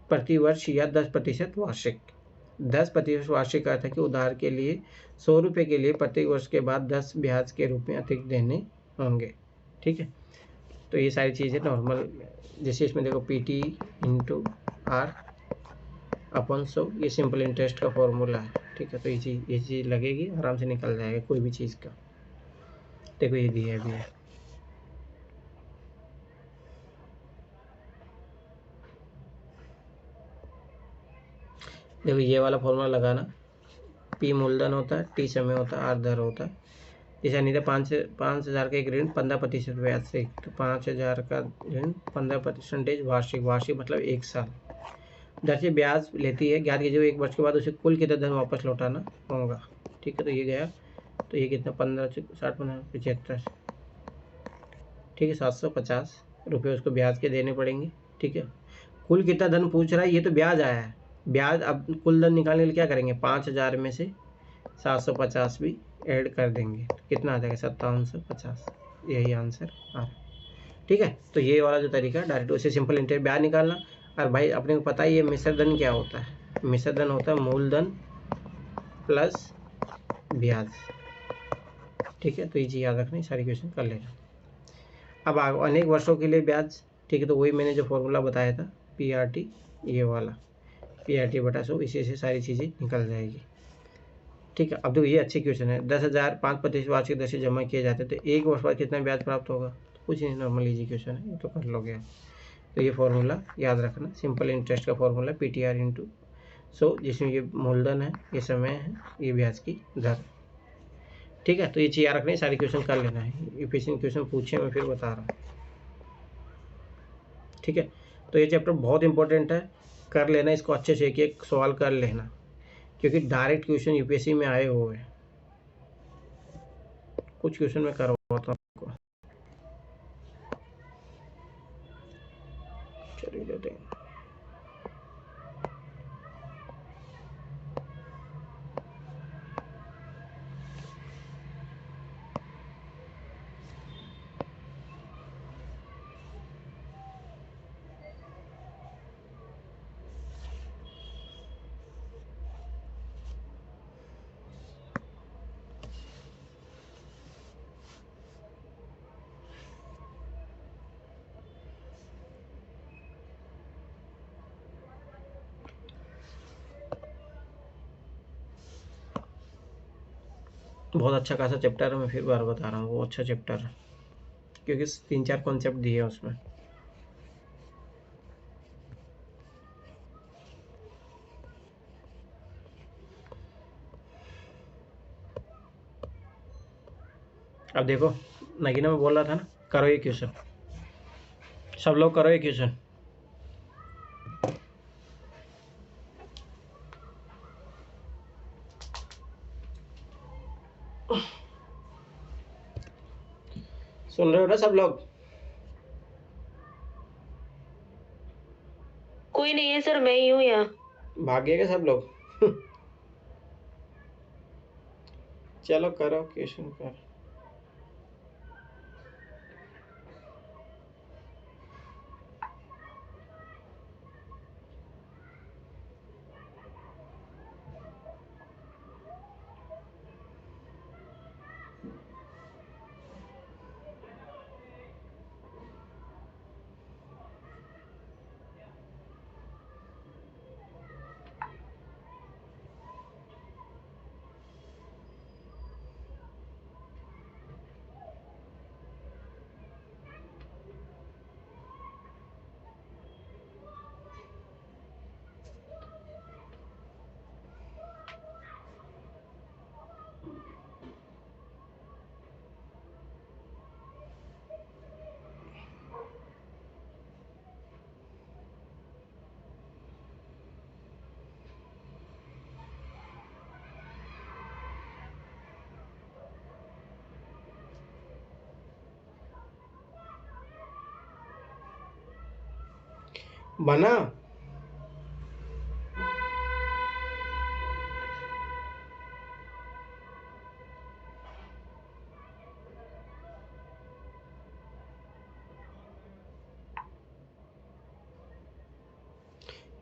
प्रति वर्ष या 10% वार्षिक। 10% वार्षिक अर्थ है कि उधार के लिए 100 रुपये के लिए प्रत्येक वर्ष के बाद 10 ब्याज के रूप में अतिरिक्त देने होंगे। ठीक है, तो ये सारी चीज़ें नॉर्मल, जैसे इसमें देखो PT इंटू आर अपन 100, ये सिंपल इंटरेस्ट का फॉर्मूला है। ठीक है, तो ये चीज़ लगेगी, आराम से निकल जाएगा कोई भी चीज़ का। देखो ये दिया भी है। देखो ये वाला फॉर्मूला लगाना, P मूलधन होता है, T समय होता है, R दर होता है। जैसे नहीं था 5,000 का एक ऋण 15% ब्याज से, तो 5,000 का ऋण 15% वार्षिक, वार्षिक मतलब 1 साल दर से ब्याज लेती है। ज्ञात कीजिए 1 वर्ष के बाद उसे कुल कितना धन वापस लौटाना होगा। ठीक है, तो ये गया, तो ये कितना 15 से 60 15 75, ठीक है, 750 रुपये उसको ब्याज के देने पड़ेंगे। ठीक है, कुल कितना धन पूछ रहा है, ये तो ब्याज आया है। ब्याज अब कुल धन निकालने के लिए क्या करेंगे, 5,000 में से 750 भी ऐड कर देंगे, तो कितना आ जाएगा 5750, यही आंसर आ रहा है। ठीक है, तो ये वाला जो तरीका डायरेक्ट उसे सिंपल इंटरेस्ट ब्याज निकालना। और भाई अपने को पता है ये मिश्र धन क्या होता है, मिश्र धन होता है मूलधन प्लस ब्याज। ठीक है, तो ये चीज़ याद रखना, सारी क्वेश्चन कर लेना। अब अनेक वर्षों के लिए ब्याज। ठीक है, तो वही मैंने जो फॉर्मूला बताया था PRT, ये वाला PRT बटा 100, इसी से सारी चीज़ें निकल जाएगी। ठीक है, अब देखो ये अच्छे क्वेश्चन है। 10,000 5% वार्षिक दर से जमा किए जाते हैं, तो 1 वर्ष बाद कितना ब्याज प्राप्त होगा, तो कुछ नहीं, नॉर्मल इजी क्वेश्चन है, ये तो कर लोगे आप। तो ये फॉर्मूला याद रखना, सिंपल इंटरेस्ट का फॉर्मूला PTR इंटू 100, जिसमें ये मूलधन है, ये समय है, ये ब्याज की दर। ठीक है, तो ये चीज़ याद रखना, सारी क्वेश्चन कर लेना है। ये पिछले क्वेश्चन पूछे मैं फिर बता रहा हूँ। ठीक है, तो ये चैप्टर बहुत इंपॉर्टेंट है, कर लेना इसको अच्छे से, एक सवाल कर लेना, क्योंकि डायरेक्ट क्वेश्चन UPSC में आए हुए हैं। कुछ क्वेश्चन मैं करवाता हूँ आपको, चलिए देते हैं। बहुत अच्छा खासा चैप्टर है, मैं फिर बार बता रहा हूँ, वो अच्छा चैप्टर है, क्योंकि 3-4 कॉन्सेप्ट दिए हैं उसमें। अब देखो नगीना में बोल रहा था ना, करो ये क्वेश्चन, सब लोग करो ये क्वेश्चन। सुन रहे हो ना सब लोग? कोई नहीं है सर, मैं ही हूँ यहाँ। भागेगा सब लोग चलो करो क्वेश्चन कर। बना।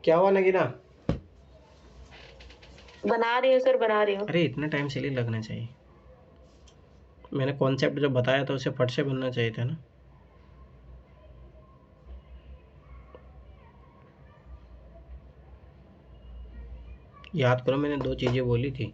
क्या हुआ नगीना? बना रही हूँ सर, बना रही हूँ। अरे इतना टाइम से नहीं लगना चाहिए। मैंने कॉन्सेप्ट जो बताया था उसे फट से बनना चाहिए था ना। याद करो मैंने 2 चीजें बोली थी।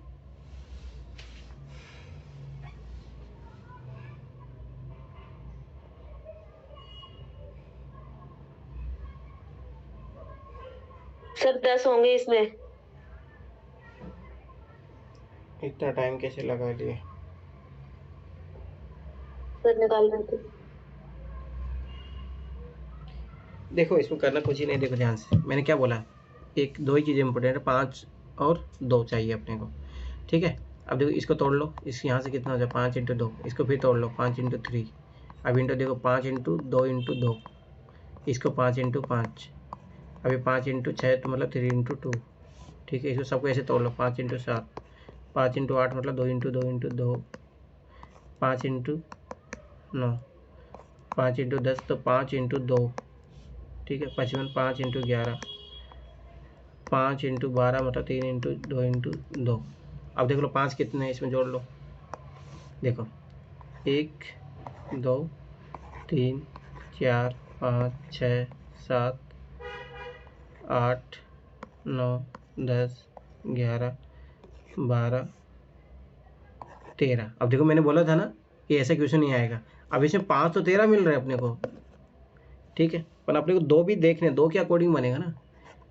सर 10 होंगे इसमें। इतना टाइम कैसे लगा लिए? सर निकाल रहे थे। देखो इसमें करना कुछ ही नहीं, देखो ध्यान से मैंने क्या बोला, 1 2 ही चीज़ें इंपॉर्टेंट है, 5 और 2 चाहिए अपने को, ठीक है। अब देखो इसको तोड़ लो, इस यहाँ से कितना हो जाए 5 × 2, इसको फिर तोड़ लो 5 × 3, अब इंटू देखो 5 × 2 × 2, इसको 5 × 5, अभी 5 × 6 तो मतलब 3 × 2, ठीक है। इसको सबको ऐसे तोड़ लो 5 × 7, 5 × 8 मतलब 2 × 2 × 2, 5 × 9, 5 × 10 तो 5 × 2, ठीक है। 55, 5 × 11, 5 × 12 मतलब 3 × 2 × 2। अब देख लो 5 कितने हैं, इसमें जोड़ लो, देखो 1 2 3 4 5 6 7 8 9 10 11 12 13। अब देखो मैंने बोला था ना कि ऐसा क्वेश्चन नहीं आएगा। अब इसमें 5 तो 13 मिल रहे हैं अपने को, ठीक है, पर अपने को 2 भी देखने, 2 के अकॉर्डिंग बनेगा ना,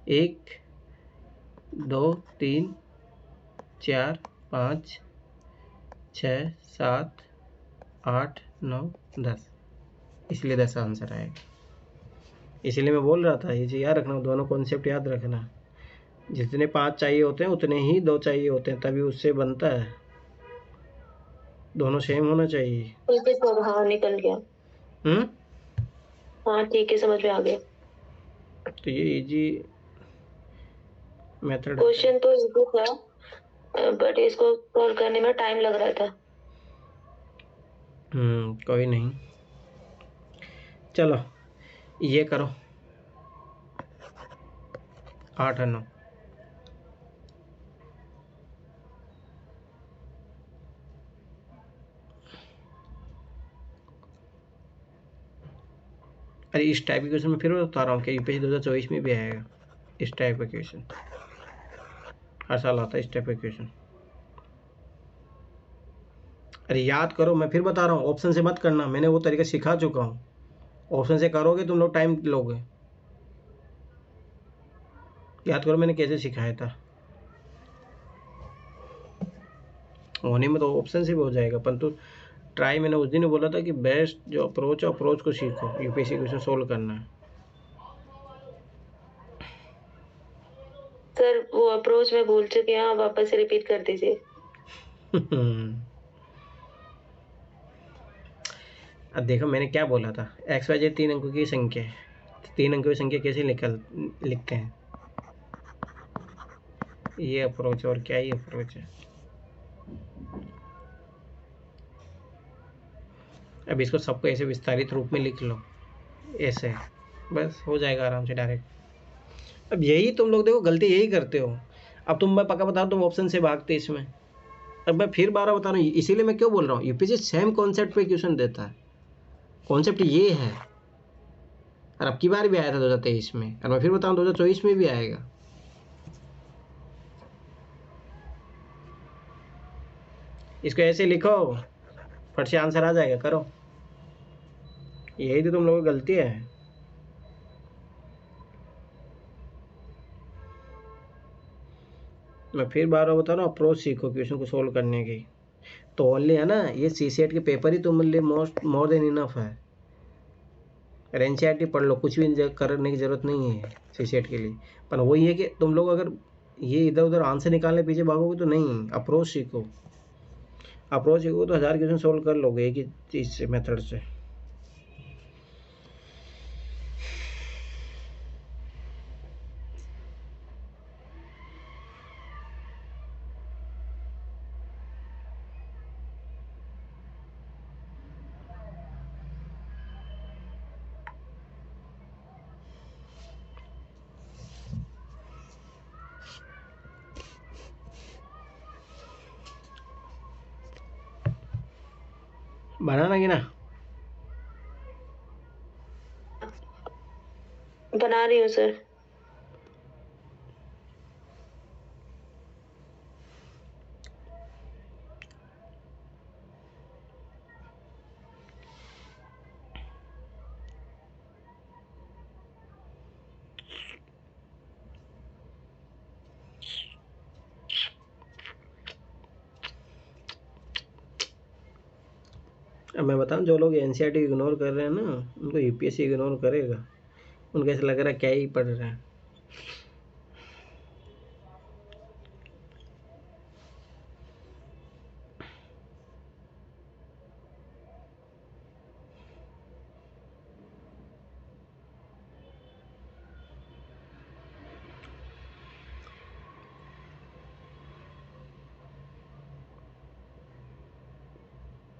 1 2 3 4 5 6 7 8 9 10, इसलिए 10 आंसर आएगा। इसलिए मैं बोल रहा था ये चीज़ याद रखना, दोनों कॉन्सेप्ट याद रखना, जितने 5 चाहिए होते हैं उतने ही 2 चाहिए होते हैं, तभी उससे बनता है, दोनों सेम होना चाहिए। ठीक है सर, हाँ निकल गया। हाँ ठीक है, समझ में आ गया। तो ये इजी मेथड क्वेश्चन तो इजी था, बट इसको सॉल्व करने में टाइम लग रहा था। कोई नहीं, चलो ये करो 8 और 9। अरे इस टाइप के क्वेश्चन में फिर बता रहा हूँ कि यूपीएससी 2024 में भी आएगा इस टाइप का क्वेश्चन, हर साल आता है इस टाइप का क्वेश्चन। अरे याद करो, मैं फिर बता रहा हूँ, ऑप्शन से मत करना, मैंने वो तरीका सिखा चुका हूँ, ऑप्शन से करोगे तुम लोग टाइम लोगे। याद करो मैंने कैसे सिखाया था, होने में तो ऑप्शन से भी हो जाएगा, परंतु ट्राई मैंने उस दिन ही बोला था कि बेस्ट जो अप्रोच है अप्रोच को सीखो, यूपीएससी क्वेश्चन सोल्व करना है। सर वो अप्रोच में भूल चुके हैं, वापस से रिपीट कर दीजिए। अब देखो मैंने क्या बोला था, एक्स वाई जेड 3 अंकों की संख्या है, 3 अंकों की संख्या कैसे लिखते हैं, ये अप्रोच, और क्या ही अप्रोच है। अब इसको सबको ऐसे विस्तारित रूप में लिख लो, ऐसे बस हो जाएगा आराम से डायरेक्ट। अब यही तुम लोग देखो गलती यही करते हो। अब तुम, मैं पक्का बता रहा हूँ, तुम ऑप्शन से भागते इसमें। अब मैं फिर 12 बता रहा हूँ, इसीलिए मैं क्यों बोल रहा हूँ, यूपीएससी सेम कॉन्सेप्ट पे क्वेश्चन देता है, कॉन्सेप्ट ये है। और अब की बार भी आया था 2023 में, और मैं फिर बताऊँ 2024 में भी आएगा। इसको ऐसे लिखो, फट से आंसर आ जाएगा, करो। यही तो तुम लोगों की गलती है। मैं फिर बार बार बता रहा हूँ, अप्रोच सीखो क्वेश्चन को सोल्व करने की। तो ओनली है ना, ये सीसीएट के पेपर ही तुम्हारे लिए मोर देन इनफ है। एनसीईआरटी पढ़ लो, कुछ भी करने की जरूरत नहीं है सीसीएट के लिए। पर वही है कि तुम लोग अगर ये इधर उधर आंसर निकालने पीछे भागोगे तो नहीं, अप्रोच सीखो। अप्रोच सीखो तो 1000 क्वेश्चन सोल्व कर लोगे एक ही चीज से, मेथड से। बनाना कि ना? बना रही हूँ सर। अब मैं बताऊं, जो लोग एनसीईआरटी इग्नोर कर रहे हैं ना, उनको यूपीएससी इग्नोर करेगा। उनको ऐसा लग रहा है क्या ही पढ़ रहे हैं।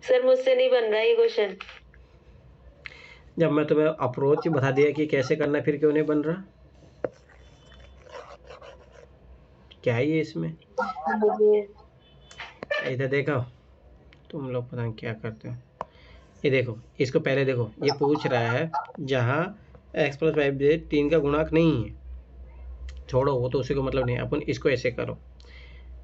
सर मुझसे नहीं बन रहा ये क्वेश्चन। जब मैं तुम्हें अप्रोच बता दिया कि कैसे करना, फिर क्यों नहीं बन रहा? क्या ही है इसमें? इधर देखो, तुम लोग पता नहीं क्या करते हो। ये देखो, इसको पहले देखो, ये पूछ रहा है जहाँ x प्लस वाई जेड 3 का गुणांक नहीं है। छोड़ो, वो तो उसी को मतलब नहीं है। अपन इसको ऐसे करो,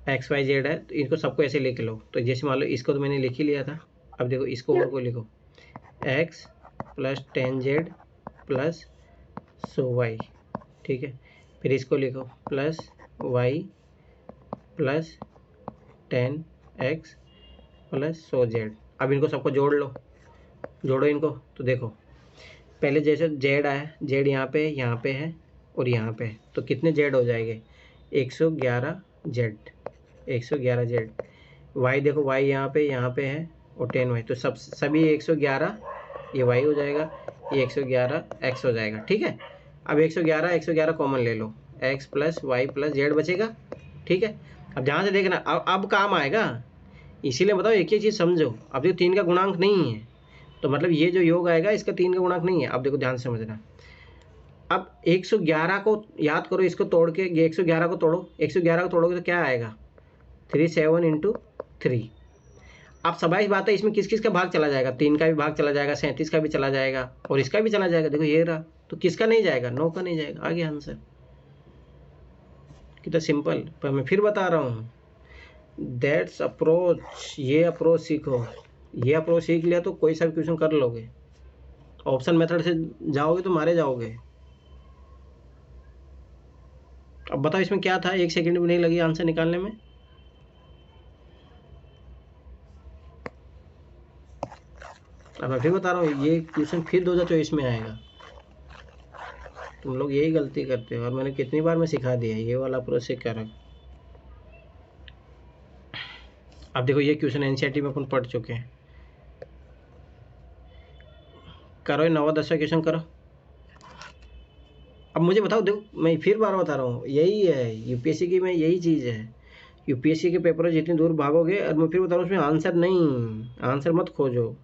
एक्स वाई जेड है तो इनको सबको ऐसे लिख लो। तो जैसे मान लो इसको तो मैंने लिख ही लिया था। अब देखो इसको और को लिखो, x plus 10z plus 100y, ठीक है। फिर इसको लिखो plus y plus 10x plus 100z। अब इनको सबको जोड़ लो, जोड़ो इनको। तो देखो, पहले जैसे जेड आया, जेड यहाँ पे है और यहाँ पे है, तो कितने जेड हो जाएंगे? 111 जेड, 111 जेड। वाई देखो, वाई यहाँ पे है और 10y, तो सभी 111, ये y हो जाएगा, ये 111 x हो जाएगा, ठीक है। अब 111 कॉमन ले लो, x plus y plus z बचेगा, ठीक है। अब ध्यान से देखना, अब काम आएगा, इसीलिए बताओ एक ही चीज़ समझो। अब देखो 3 का गुणांक नहीं है, तो मतलब ये जो योग आएगा इसका 3 का गुणांक नहीं है। अब देखो ध्यान से समझना, अब 111 को याद करो, इसको तोड़ के, ये 111 को तोड़ो, 111 को तोड़ोगे तो क्या आएगा? 37 इंटू 3। अब स्वाभाविक बात है, इसमें किस किस का भाग चला जाएगा? 3 का भी भाग चला जाएगा, 37 का भी चला जाएगा और इसका भी चला जाएगा। देखो ये रहा, तो किसका नहीं जाएगा? 9 का नहीं जाएगा। आ गया आंसर। कितना सिंपल। पर मैं फिर बता रहा हूँ, दैट्स अप्रोच। ये अप्रोच सीखो, ये अप्रोच सीख लिया तो कोई सा भी क्वेश्चन कर लोगे। ऑप्शन मेथड से जाओगे तो मारे जाओगे। अब बताओ इसमें क्या था, 1 सेकंड भी नहीं लगी आंसर निकालने में। अब मैं फिर बता रहा हूँ, ये क्वेश्चन फिर 2024 में आएगा। तुम लोग यही गलती करते हो और मैंने कितनी बार मैं सिखा दिया, ये वाला अप्रोच से क्या रखा। अब देखो, ये क्वेश्चन एनसीईआरटी में अपन पढ़ चुके हैं। करो, ये 9वां 10वां क्वेश्चन करो। अब मुझे बताओ, देखो मैं फिर बार बता रहा हूँ, यही है यूपीएससी की में, यही चीज़ है। यूपीएससी के पेपर जितनी दूर भागोगे, और मैं फिर बता रहा हूँ, उसमें आंसर नहीं, आंसर मत खोजो।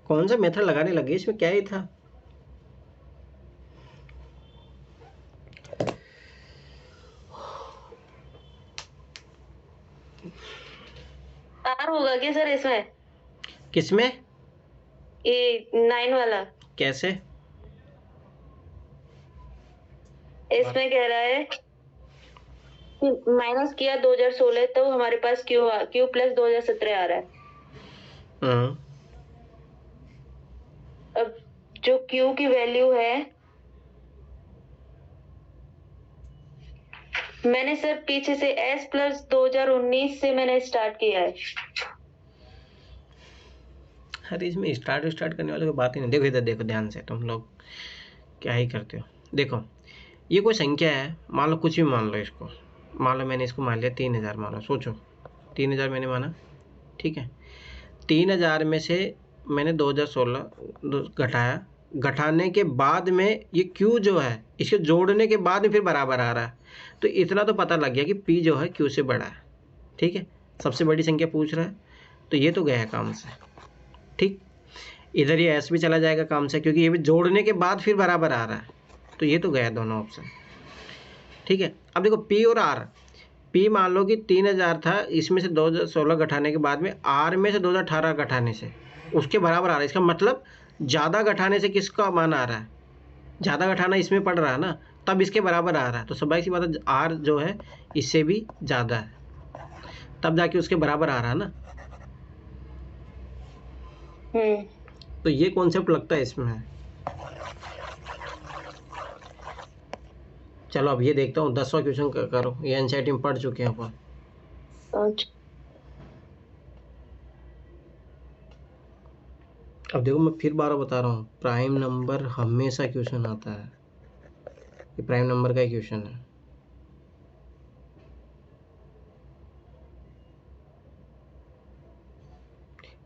कौन सा मेथड लगाने लगे, इसमें क्या ही था। आर होगा क्या सर इसमें? किसमें? ये 9 वाला कैसे? इसमें कह रहा है कि माइनस किया 2016 तो हमारे पास क्यू प्लस 2017 आ रहा है। हम्म, अब जो क्यू की वैल्यू है, मैंने सर पीछे से एस प्लस 2019 से मैंने स्टार्ट किया है। अरे इसमें स्टार्ट करने वाले की बात ही नहीं। देखो इधर देखो ध्यान से, तुम लोग क्या ही करते हो। देखो ये कोई संख्या है, मान लो कुछ भी मान लो इसको, मान लो मैंने इसको मान लिया 3000, मान लो, सोचो 3000 मैंने माना, ठीक है। 3000 में से मैंने 2016 घटाया, घटाने के बाद में ये क्यू जो है इसके जोड़ने के बाद में फिर बराबर आ रहा है, तो इतना तो पता लग गया कि पी जो है क्यू से बड़ा है, ठीक है। सबसे बड़ी संख्या पूछ रहा है, तो ये तो गया है काम से, ठीक। इधर ये एस भी चला जाएगा काम से, क्योंकि ये भी जोड़ने के बाद फिर बराबर आ रहा है, तो ये तो गया दोनों ऑप्शन, ठीक है। अब देखो पी और आर, पी मान लो कि 3000 था, इसमें से 2016 घटाने के बाद में आर में से 2018 घटाने से उसके बराबर आ रहा है। इसका मतलब ज़्यादा घटाने से किसका मान आ रहा है, ज़्यादा घटाना इसमें पड़ रहा है ना, तब इसके बराबर आ रहा है। तो स्वाभाविक सी बात है आर जो है इससे भी ज़्यादा है, तब जाके उसके बराबर आ रहा है ना। तो ये कॉन्सेप्ट लगता है इसमें है। चलो अब ये देखता हूँ 10वां क्वेश्चन करो, ये एनसीईआरटी में पढ़ चुके हैं अपन। अब देखो मैं फिर बार बता रहा हूँ, प्राइम नंबर हमेशा क्वेश्चन आता है, ये प्राइम नंबर का ही क्वेश्चन है।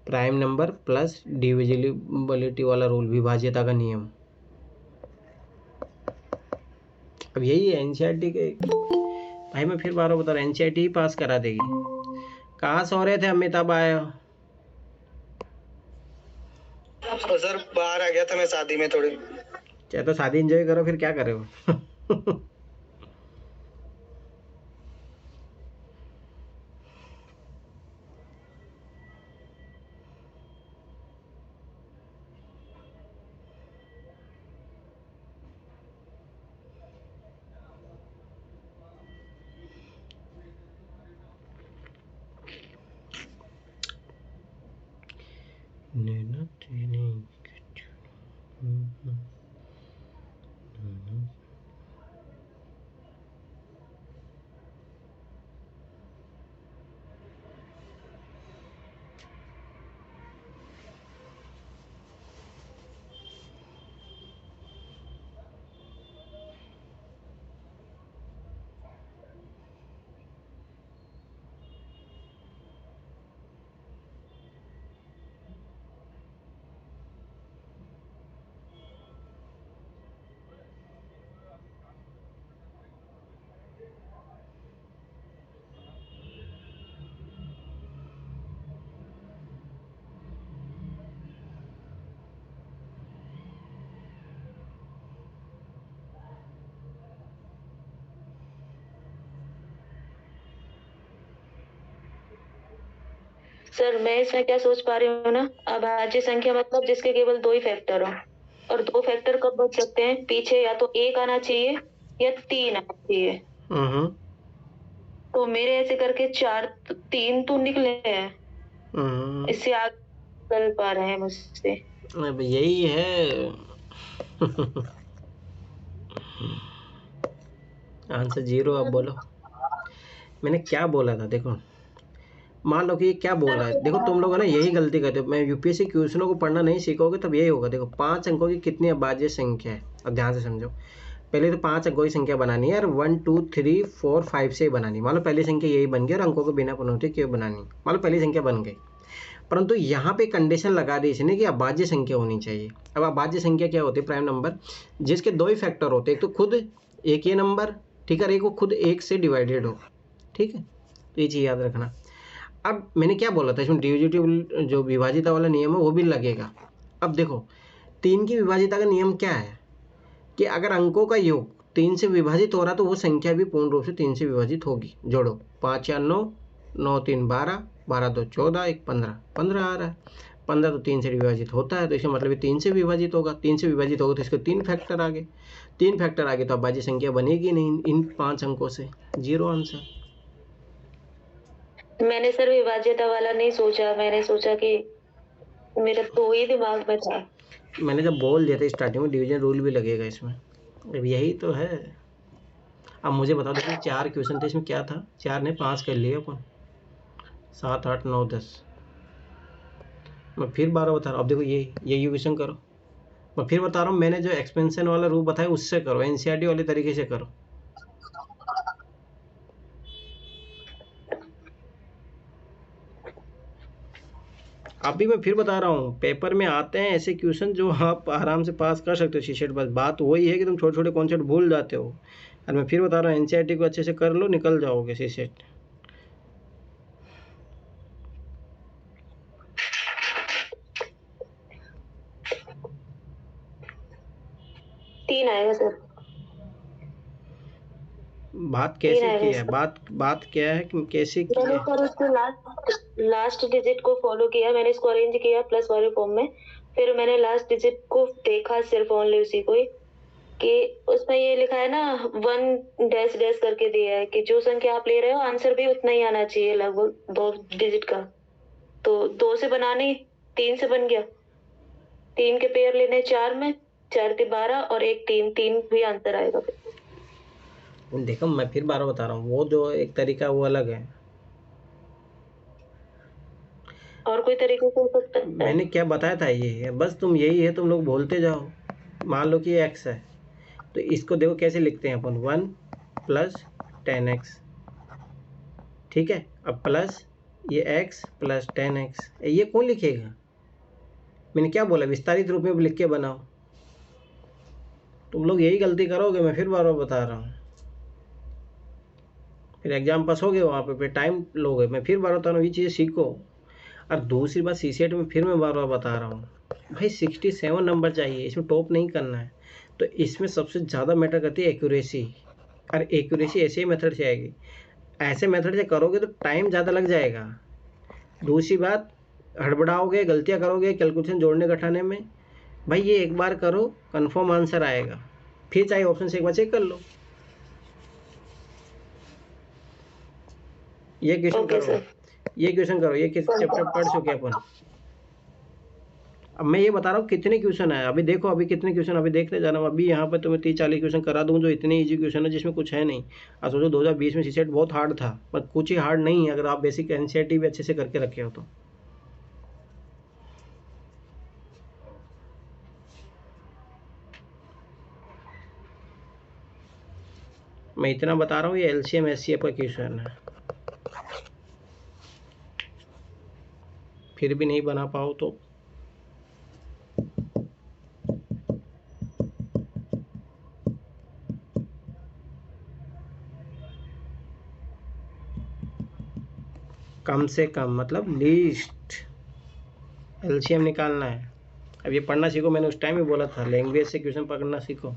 प्राइम नंबर प्लस डिविजिबिलिटी वाला रूल, विभाज्यता का नियम। अब यही है एनसीईआरटी के, भाई मैं फिर बार बता रहा हूँ एनसीईआरटी ही पास करा देगी। कहाँ सो रहे थे अमिताभ, आए हो? तो सर बाहर आ गया था मैं शादी में थोड़ी। चाहे तो शादी एंजॉय करो, फिर क्या करे हो। सर मैं इसमें क्या सोच पा रही हूँ ना, अभाज्य संख्या मतलब जिसके केवल 2 ही फैक्टर हो, और 2 फैक्टर कब बच सकते हैं, पीछे या तो 1 आना चाहिए या 3 आना चाहिए। तो मेरे ऐसे करके 3 तो निकले हैं, इससे आगे चल पा रहे हैं मुझसे। अब यही है। आंसर 0। अब बोलो मैंने क्या बोला था। देखो मान लो कि ये क्या बोल रहा है, देखो तुम लोग है ना यही गलती करते हो। मैं यूपीएससी क्वेश्चनों को पढ़ना नहीं सीखोगे तब यही होगा। देखो 5 अंकों की कितनी अभाज्य संख्या है, अब ध्यान से समझो। पहले तो 5 अंकों की संख्या बनानी है और 1 2 3 4 5 से बनानी। मान लो पहली संख्या यही बन गई और अंकों को बिना पुनौती क्यों बनानी, मान लो पहली संख्या बन गई, परंतु यहाँ पे कंडीशन लगा दी इसने कि अभाज्य संख्या होनी चाहिए। अब अभाज्य संख्या क्या होती है, प्राइम नंबर जिसके 2 ही फैक्टर होते हैं, एक तो खुद एक ये नंबर, ठीक है, एक वो खुद 1 से डिवाइडेड हो, ठीक है। तो ये चीज़ याद रखना। अब मैंने क्या बोला था, इसमें डिविजिबिलिटी जो विभाज्यता वाला नियम है वो भी लगेगा। अब देखो 3 की विभाजिता का नियम क्या है कि अगर अंकों का योग 3 से विभाजित हो रहा तो वो संख्या भी पूर्ण रूप से 3 से विभाजित होगी। जोड़ो 5 या 9, 9 3 12, 12 2 14, 1 15, 15 आ रहा है। 15 तो 3 से विभाजित होता है तो इसका मतलब 3 से विभाजित होगा। 3 से विभाजित होगा तो इसको 3 फैक्टर आगे, 3 फैक्टर आगे तो अब बाजी संख्या बनेगी नहीं इन 5 अंकों से। 0 आंसर। मैंने सर विभाज्यता वाला नहीं सोचा, मैंने सोचा कि मेरा तो ही दिमाग में था। मैंने जब बोल दिया था स्टार्टिंग में डिवीजन रूल भी लगेगा इसमें, अब यही तो है। अब मुझे बता दो कि 4 क्वेश्चन थे, इसमें क्या था? 4 ने 5 कर लिए अपन, 7 8 9 10। मैं फिर 12 बता रहा हूँ। अब देखो ये क्वेश्चन करो, मैं फिर बता रहा हूँ, मैंने जो एक्सपेंशन वाला रूप बताया उससे करो, एनसीईआरटी वाले तरीके से करो। अभी मैं फिर बता रहा हूँ, पेपर में आते हैं ऐसे क्वेश्चन जो आप आराम से पास कर सकते हो शीशेट। बस बात वही है कि तुम छोटे छोटे कॉन्सेप्ट भूल जाते हो। और मैं फिर बता रहा हूँ एनसीईआरटी को अच्छे से कर लो, निकल जाओगे शीशेट। तीन आएगा सर। बात कैसे आएगा की है? इसका। बात क्या है कि कैसे की मैंने है? सर उसके लास्ट डिजिट को फॉलो किया, मैंने इसको अरेंज किया प्लस वाले फॉर्म में, फिर मैंने लास्ट डिजिट को देखा सिर्फ ओनली उसी को ही, कि उसमें ये लिखा है ना 1 डैश डैश करके दिया है कि जो संख्या आप ले रहे हो आंसर भी उतना ही आना चाहिए, लगभग 2 डिजिट का। तो 2 से बनाने 3 से बन गया, 3 के पेयर लेने 4 में, 4 के 12 और 1 3, 3 भी आंसर आएगा फिर। देखो मैं फिर 12 बता रहा हूँ, वो जो एक तरीका वो अलग है। और कोई तरीके से हो सकता है? मैंने क्या बताया था ये है, बस तुम यही है, तुम लोग बोलते जाओ। मान लो कि ये x है तो इसको देखो कैसे लिखते हैं अपन, 1 प्लस 10x, ठीक है। अब प्लस ये x प्लस 10x, ये कौन लिखेगा? मैंने क्या बोला, विस्तारित रूप में लिख के बनाओ। तुम लोग यही गलती करोगे, मैं फिर बार बार बता रहा हूँ, फिर एग्जाम पास हो गए वहाँ पे फिर टाइम लोगे। मैं फिर बार बता रहा हूँ, ये चीज़ें सीखो। और दूसरी बात सीसेट में फिर मैं बार बार बता रहा हूँ भाई 67 नंबर चाहिए, इसमें टॉप नहीं करना है। तो इसमें सबसे ज़्यादा मैटर करती है एक्यूरेसी, और एक्यूरेसी ऐसे ही मेथड से आएगी। ऐसे मेथड से करोगे तो टाइम ज़्यादा लग जाएगा। दूसरी बात, हड़बड़ाओगे, गलतियाँ करोगे कैलकुलेशन जोड़ने घटाने में, भाई ये एक बार करो कंफर्म आंसर आएगा, फिर चाहे ऑप्शन से एक बार चेक कर लो। ये क्वेश्चन ओके करो, सर। ये क्वेश्चन करो, ये चैप्टर पढ़ चुके अपन। अब मैं ये बता रहा हूँ कितने क्वेश्चन है, अभी देखो अभी कितने क्वेश्चन अभी देखते जाना। अभी यहाँ पे तुम्हें 30-40 क्वेश्चन करा दूँ जो इतने इजी क्वेश्चन है जिसमें कुछ है नहीं। अब सोचो 2020 में सीसेट बहुत हार्ड था, पर कुछ ही हार्ड नहीं है अगर आप बेसिक एनसीईआरटी भी अच्छे से करके रखे हो तो। मैं इतना बता रहा हूँ, ये एलसीएम एचसीएफ का क्वेश्चन है, फिर भी नहीं बना पाओ तो कम से कम मतलब लीस्ट एलसीएम निकालना है। अब ये पढ़ना सीखो, मैंने उस टाइम ही बोला था लैंग्वेज से क्वेश्चन पकड़ना सीखो।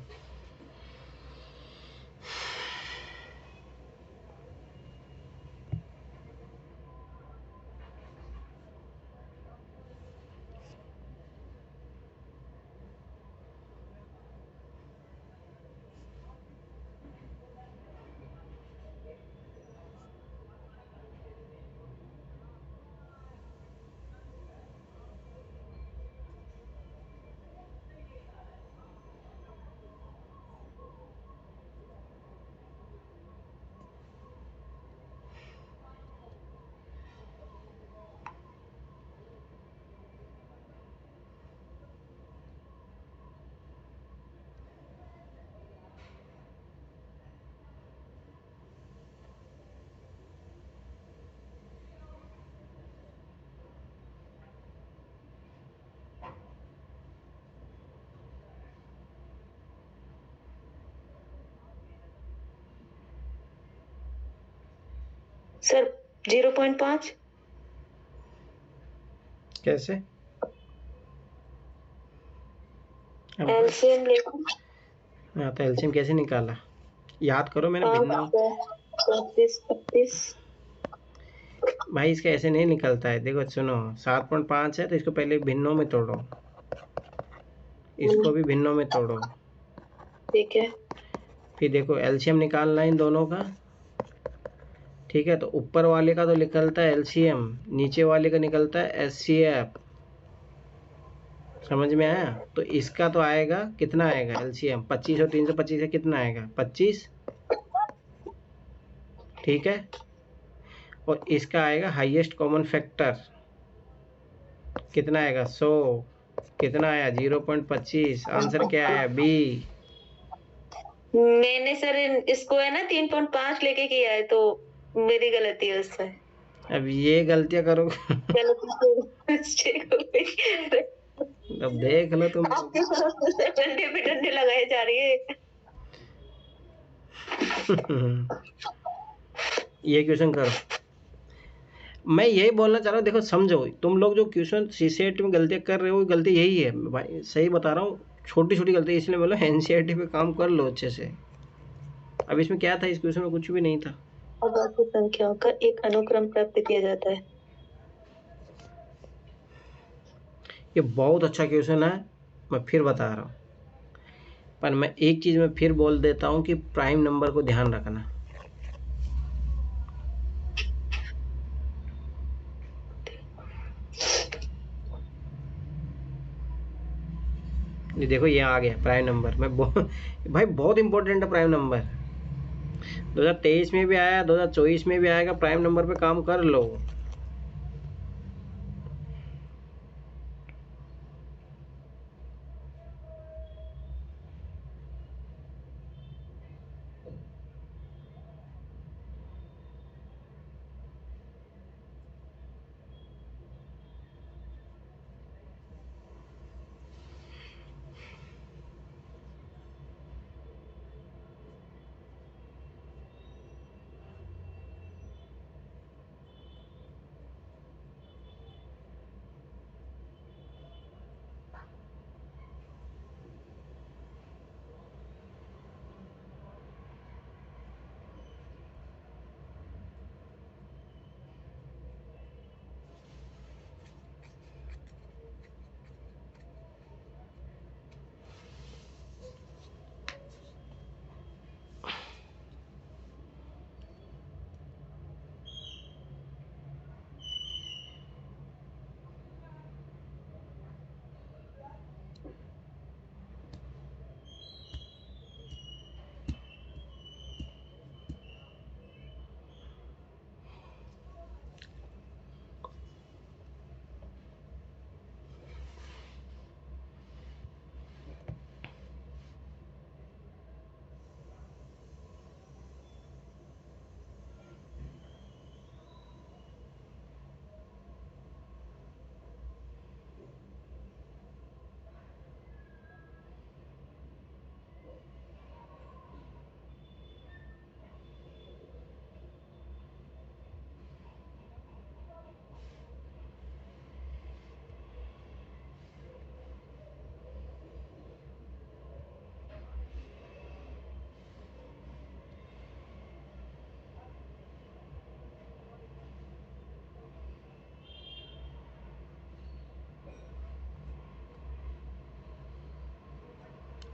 सर 0.5 कैसे? अब एलसीएम लेकर हाँ, तो एलसीएम कैसे निकाला, याद करो। मैंने 5 भिन्नों 35 35 भाई इसका ऐसे नहीं निकलता है। देखो सुनो, 7.5 है तो इसको पहले भिन्नों में तोड़ो, इसको भी भिन्नों में तोड़ो, ठीक है। फिर देखो एलसीएम निकालना है इन दोनों का। ठीक है, तो ऊपर वाले का तो निकलता है एलसीएम, नीचे वाले का निकलता है एचसीएफ। समझ में आया? तो इसका तो आएगा, कितना आएगा एलसीएम, 25 और 325 है, कितना आएगा 25। ठीक है, और इसका आएगा हाईएस्ट कॉमन फैक्टर, कितना आएगा 100। कितना आया 0.25। आंसर क्या आया बी। मैंने सर इसको है ना 3.5 लेके किया है, तो मेरी गलती है उसमें। अब ये गलतियां करो गलती से mistake हो गई। अब देख लो तुम। आपकी तरफ से डंडे पे डंडे लगाए जा रही है। ये क्वेश्चन करो। मैं यही बोलना चाह रहा हूँ, देखो समझो, तुम लोग जो क्वेश्चन सीसीएटी में गलतियाँ कर रहे हो, गलती यही है भाई, सही बता रहा हूँ। छोटी छोटी गलती, इसलिए बोला एनसीईआरटी पे काम कर लो अच्छे से। अब इसमें क्या था, इस क्वेश्चन में कुछ भी नहीं था। अभाज्य संख्याओं का एक अनुक्रम प्राप्त किया जाता है। ये बहुत अच्छा क्वेश्चन है, मैं फिर बता रहा हूँ। पर मैं एक चीज़ में फिर बोल देता हूँ कि प्राइम नंबर को ध्यान रखना। ये देखो ये आ गया प्राइम नंबर। भाई बहुत इंपॉर्टेंट है प्राइम नंबर। 2023 में भी आया, 2024 में भी आएगा। प्राइम नंबर पे काम कर लो।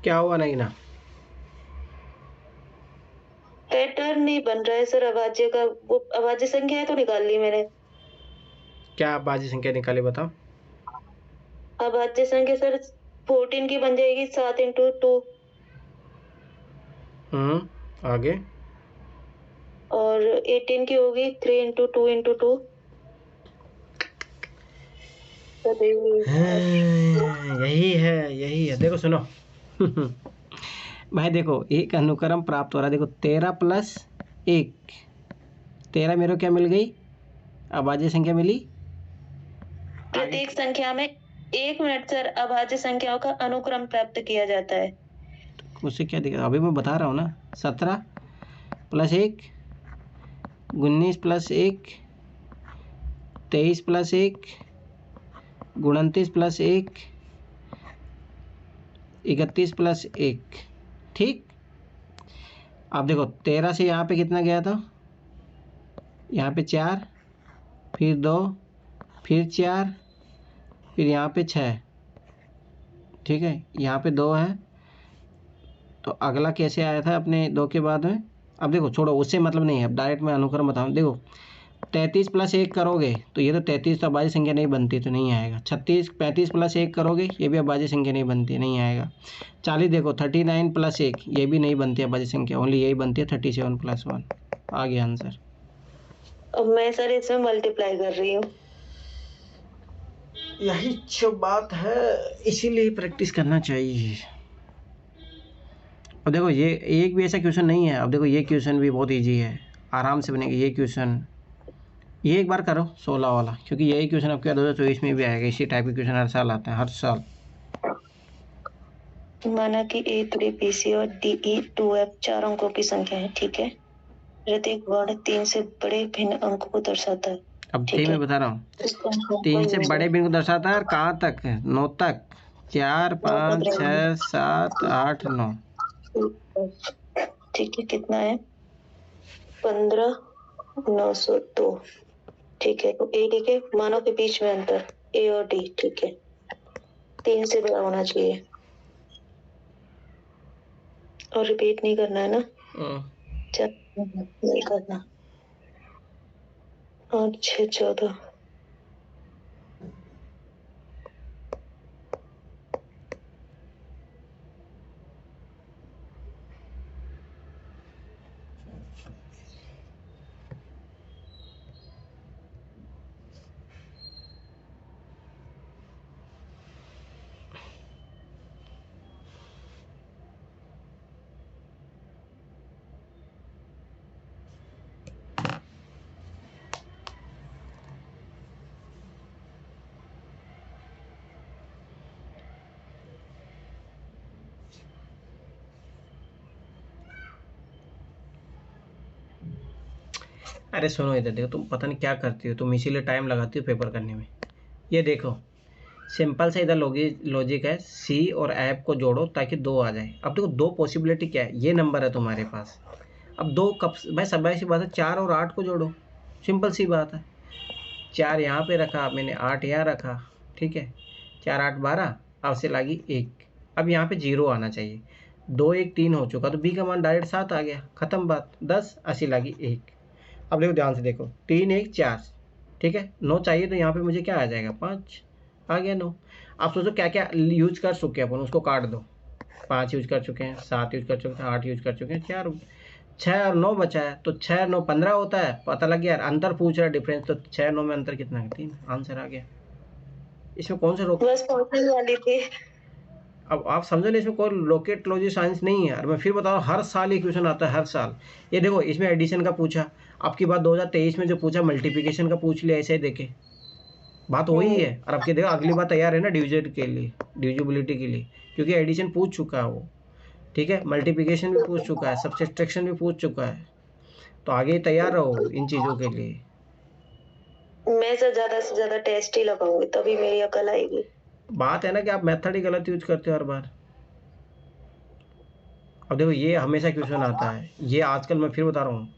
क्या हुआ नहीं ना? पैटर्न नहीं बन रहा है सर अभाज्य का। वो अभाज्य संख्या है तो निकाल ली मैंने। क्या बाजी संख्या निकाली बताओ। अभाज्य संख्या सर 14 की बन जाएगी 7 इंटू 2, आगे और 18 की होगी 3 इंटू 2 इंटू 2। यही है देखो सुनो। भाई देखो एक अनुक्रम प्राप्त हो रहा है। देखो 13 प्लस 1, 13 मेरे को क्या मिल गई, अभाज्य संख्या मिली। प्रत्येक संख्या में 1 मिनट सर अभाज्य संख्याओं का अनुक्रम प्राप्त किया जाता है। उससे क्या दिक्कत, अभी मैं बता रहा हूँ ना। 17 प्लस 1, 19 प्लस 1, 23 प्लस 1, 29 प्लस 1, 31 + 1, ठीक। अब देखो 13 से यहाँ पे कितना गया था, यहाँ पे 4, फिर 2, फिर 4, फिर यहाँ पे 6, ठीक है, यहाँ पे 2 है। तो अगला कैसे आया था अपने 2 के बाद में। अब देखो छोड़ो, उससे मतलब नहीं है, अब डायरेक्ट मैं अनुक्रम बताऊँ। देखो 33 + 1 करोगे तो ये तो 33 तो अभाज्य संख्या नहीं बनती, तो नहीं आएगा। 35 + 1 करोगे, ये भी अभाज्य संख्या नहीं बनती, नहीं आएगा। 40 देखो 39 + 1, ये भी नहीं बनती अभाज्य संख्या, ओनली यही बनती है 37 + 1। आ गया आंसर। अब मैं सर इसमें मल्टीप्लाई कर रही हूँ। यही जो बात है, इसीलिए प्रैक्टिस करना चाहिए। अब देखो ये एक भी ऐसा क्वेश्चन नहीं है। अब देखो ये क्वेश्चन भी बहुत इजी है, आराम से बनेगा ये क्वेश्चन। ये एक बार करो 16 वाला, क्योंकि यही क्वेश्चन आपके 2024 में भी आएगा। इसी टाइप के क्वेश्चन हर साल आते हैं, हर साल। माना कि A3, BC और DE 2F 4 अंकों की संख्या है, ठीक है। प्रत्येक वर्ण 3 से बड़े भिन्न अंक को दर्शाता है। अब ठीक मैं बता रहा हूँ, 3 से बड़े भिन्न को दर्शाता है। और कहाँ तक है? 9 तक। 4, 5, 6, 7, 8, 9, ठीक है। कितना है? 15,902, ठीक है। तो A, ठीक है, मानों के बीच में अंतर A और D, ठीक है, 3 से बड़ा होना चाहिए। और रिपीट नहीं करना है ना? चल नहीं करना। 8, 6, 14। अरे सुनो इधर देखो, तुम पता नहीं क्या करती हो, तुम इसीलिए टाइम लगाती हो पेपर करने में। ये देखो सिंपल सा इधर लॉजिक है, सी और ऐप को जोड़ो ताकि 2 आ जाए। अब देखो 2 पॉसिबिलिटी क्या है, ये नंबर है तुम्हारे पास। अब 2 कब भाई, सब सी बात है, 4 और 8 को जोड़ो, सिंपल सी बात है। 4 यहाँ पे रखा मैंने, 8 यहाँ रखा, ठीक है। 4, 8, 12, अब से लागी 1। अब यहाँ पे 0 आना चाहिए। 2, 1, 3 हो चुका, तो बी का मान डायरेक्ट 7 आ गया, खत्म बात। 10, 80 लागी 1। अब देखो ध्यान से देखो, 3, 1, 4, ठीक है। 9 चाहिए, तो यहाँ पे मुझे क्या आ जाएगा, 5 आ गया 9। आप सोचो क्या क्या यूज कर चुके हैं अपन, उसको काट दो। 5 यूज कर चुके हैं, 7 यूज कर चुके हैं, 8 यूज कर चुके हैं, 4, 6 और 9 बचा है, तो 6, 9, 15 होता है। पता लग गया, अंतर पूछ रहा है डिफरेंस, तो 6, 9 में अंतर कितना है, 3। आंसर आ गया। इसमें कौन से रोक, बस पहुंचने वाली थी। अब आप समझो ना, इसमें कोई रॉकेट लॉजिक साइंस नहीं है। और मैं फिर बता रहा हूँ, हर साल ये क्वेश्चन आता है, हर साल। ये देखो इसमें एडिशन का पूछा, आपकी बात 2023 में जो पूछा मल्टीप्लिकेशन का पूछ लिया, ऐसे ही देखे बात वही है। और आपके देखो अगली बात तैयार है ना, डिविजन के लिए, डिविजिबिलिटी के लिए, क्योंकि एडिशन पूछ चुका है वो, ठीक है। मल्टीप्लिकेशन भी पूछ चुका है, सब्सट्रैक्शन भी पूछ चुका है, तो आगे तैयार रहो इन चीज़ों के लिए। मैं सर ज्यादा से ज्यादा टेस्ट ही लगाऊंगी, तभी मेरी अकल आएगी। बात है ना कि आप मेथड ही गलत यूज करते हो हर बार। अब देखो ये हमेशा क्वेश्चन आता है, ये आजकल मैं फिर बता रहा हूँ,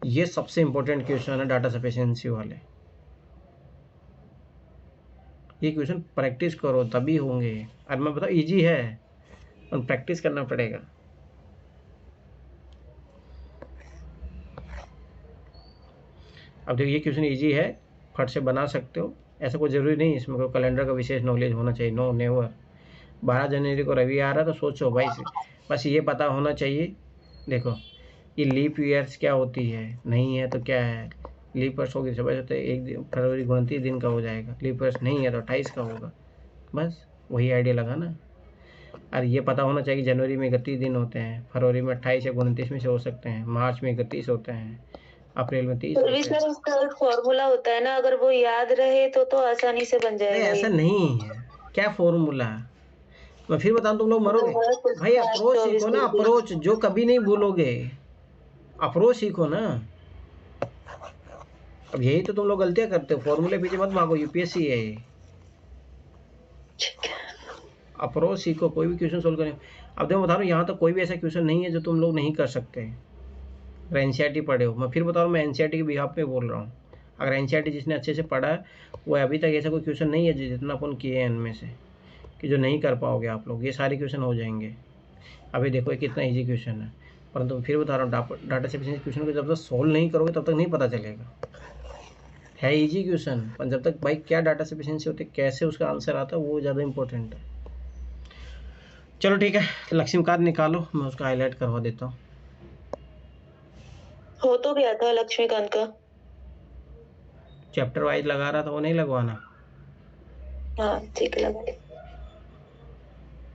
ये सबसे इंपॉर्टेंट क्वेश्चन है डाटा सफिशिएंसी वाले। ये क्वेश्चन प्रैक्टिस करो तभी होंगे। और मैं बताऊँ इजी है, और प्रैक्टिस करना पड़ेगा। अब देखो ये क्वेश्चन इजी है, फट से बना सकते हो, ऐसा कोई ज़रूरी नहीं इसमें कोई कैलेंडर का विशेष नॉलेज होना चाहिए, नो नेवर। 12 जनवरी को रवि आ रहा है, तो सोचो भाई बस ये पता होना चाहिए। देखो ये लीप ईयर्स क्या होती है, नहीं है तो क्या है, लीप वर्ष होगी सब तो 1 दिन फरवरी 29 दिन का हो जाएगा, लीप वर्ष नहीं है तो 28 का होगा, बस वही आइडिया लगाना। और ये पता होना चाहिए कि जनवरी में 31 दिन होते हैं, फरवरी में 28 या 29 में से हो सकते हैं, मार्च में 31 होते हैं, अप्रैल में 30 होते हैं। सर उसका एक फॉर्मूला होता है ना, अगर वो याद रहे तो आसानी से बन जाएगा। ऐसा नहीं है, क्या फॉर्मूला, मैं फिर बताऊं तुम लोग मरोगे भाई। अप्रोच सीखो ना, अप्रोच जो कभी नहीं भूलोगे, अप्रोच सीखो ना। अब यही तो तुम लोग गलतियां करते हो, फॉर्मूले पीछे मत भागो, यूपीएससी है ये। अप्रोच सीखो, कोई भी क्वेश्चन सोल्व करें। अब देखो बता रहा हूँ, यहाँ तो कोई भी ऐसा क्वेश्चन नहीं है जो तुम लोग नहीं कर सकते। अगर एनसीईआरटी पढ़े हो, मैं फिर बता रहा हूँ, मैं एनसीईआरटी के बिहाफ पे बोल रहा हूँ। अगर एनसीईआरटी जिसने अच्छे से पढ़ा है, वो अभी तक ऐसा कोई क्वेश्चन नहीं है जितना अपन किए हैं इनमें से कि जो नहीं कर पाओगे आप लोग। ये सारे क्वेश्चन हो जाएंगे। अभी देखो ये कितना ईजी क्वेश्चन है, परंतु फिर बता रहा हूँ, डाटा सफिशिएंसी क्वेश्चन को जब तक सोल्व नहीं करोगे तब तक नहीं पता चलेगा। है इजी क्वेश्चन, पर जब तक भाई क्या डाटा सफिशिएंसी होती है, कैसे उसका आंसर आता है, वो ज़्यादा इंपॉर्टेंट है। चलो ठीक है, लक्ष्मीकांत निकालो, मैं उसका हाईलाइट करवा देता हूँ। हो तो गया था लक्ष्मीकांत का। चैप्टर वाइज लगा रहा था, वो नहीं लगवाना। हाँ ठीक है, लगा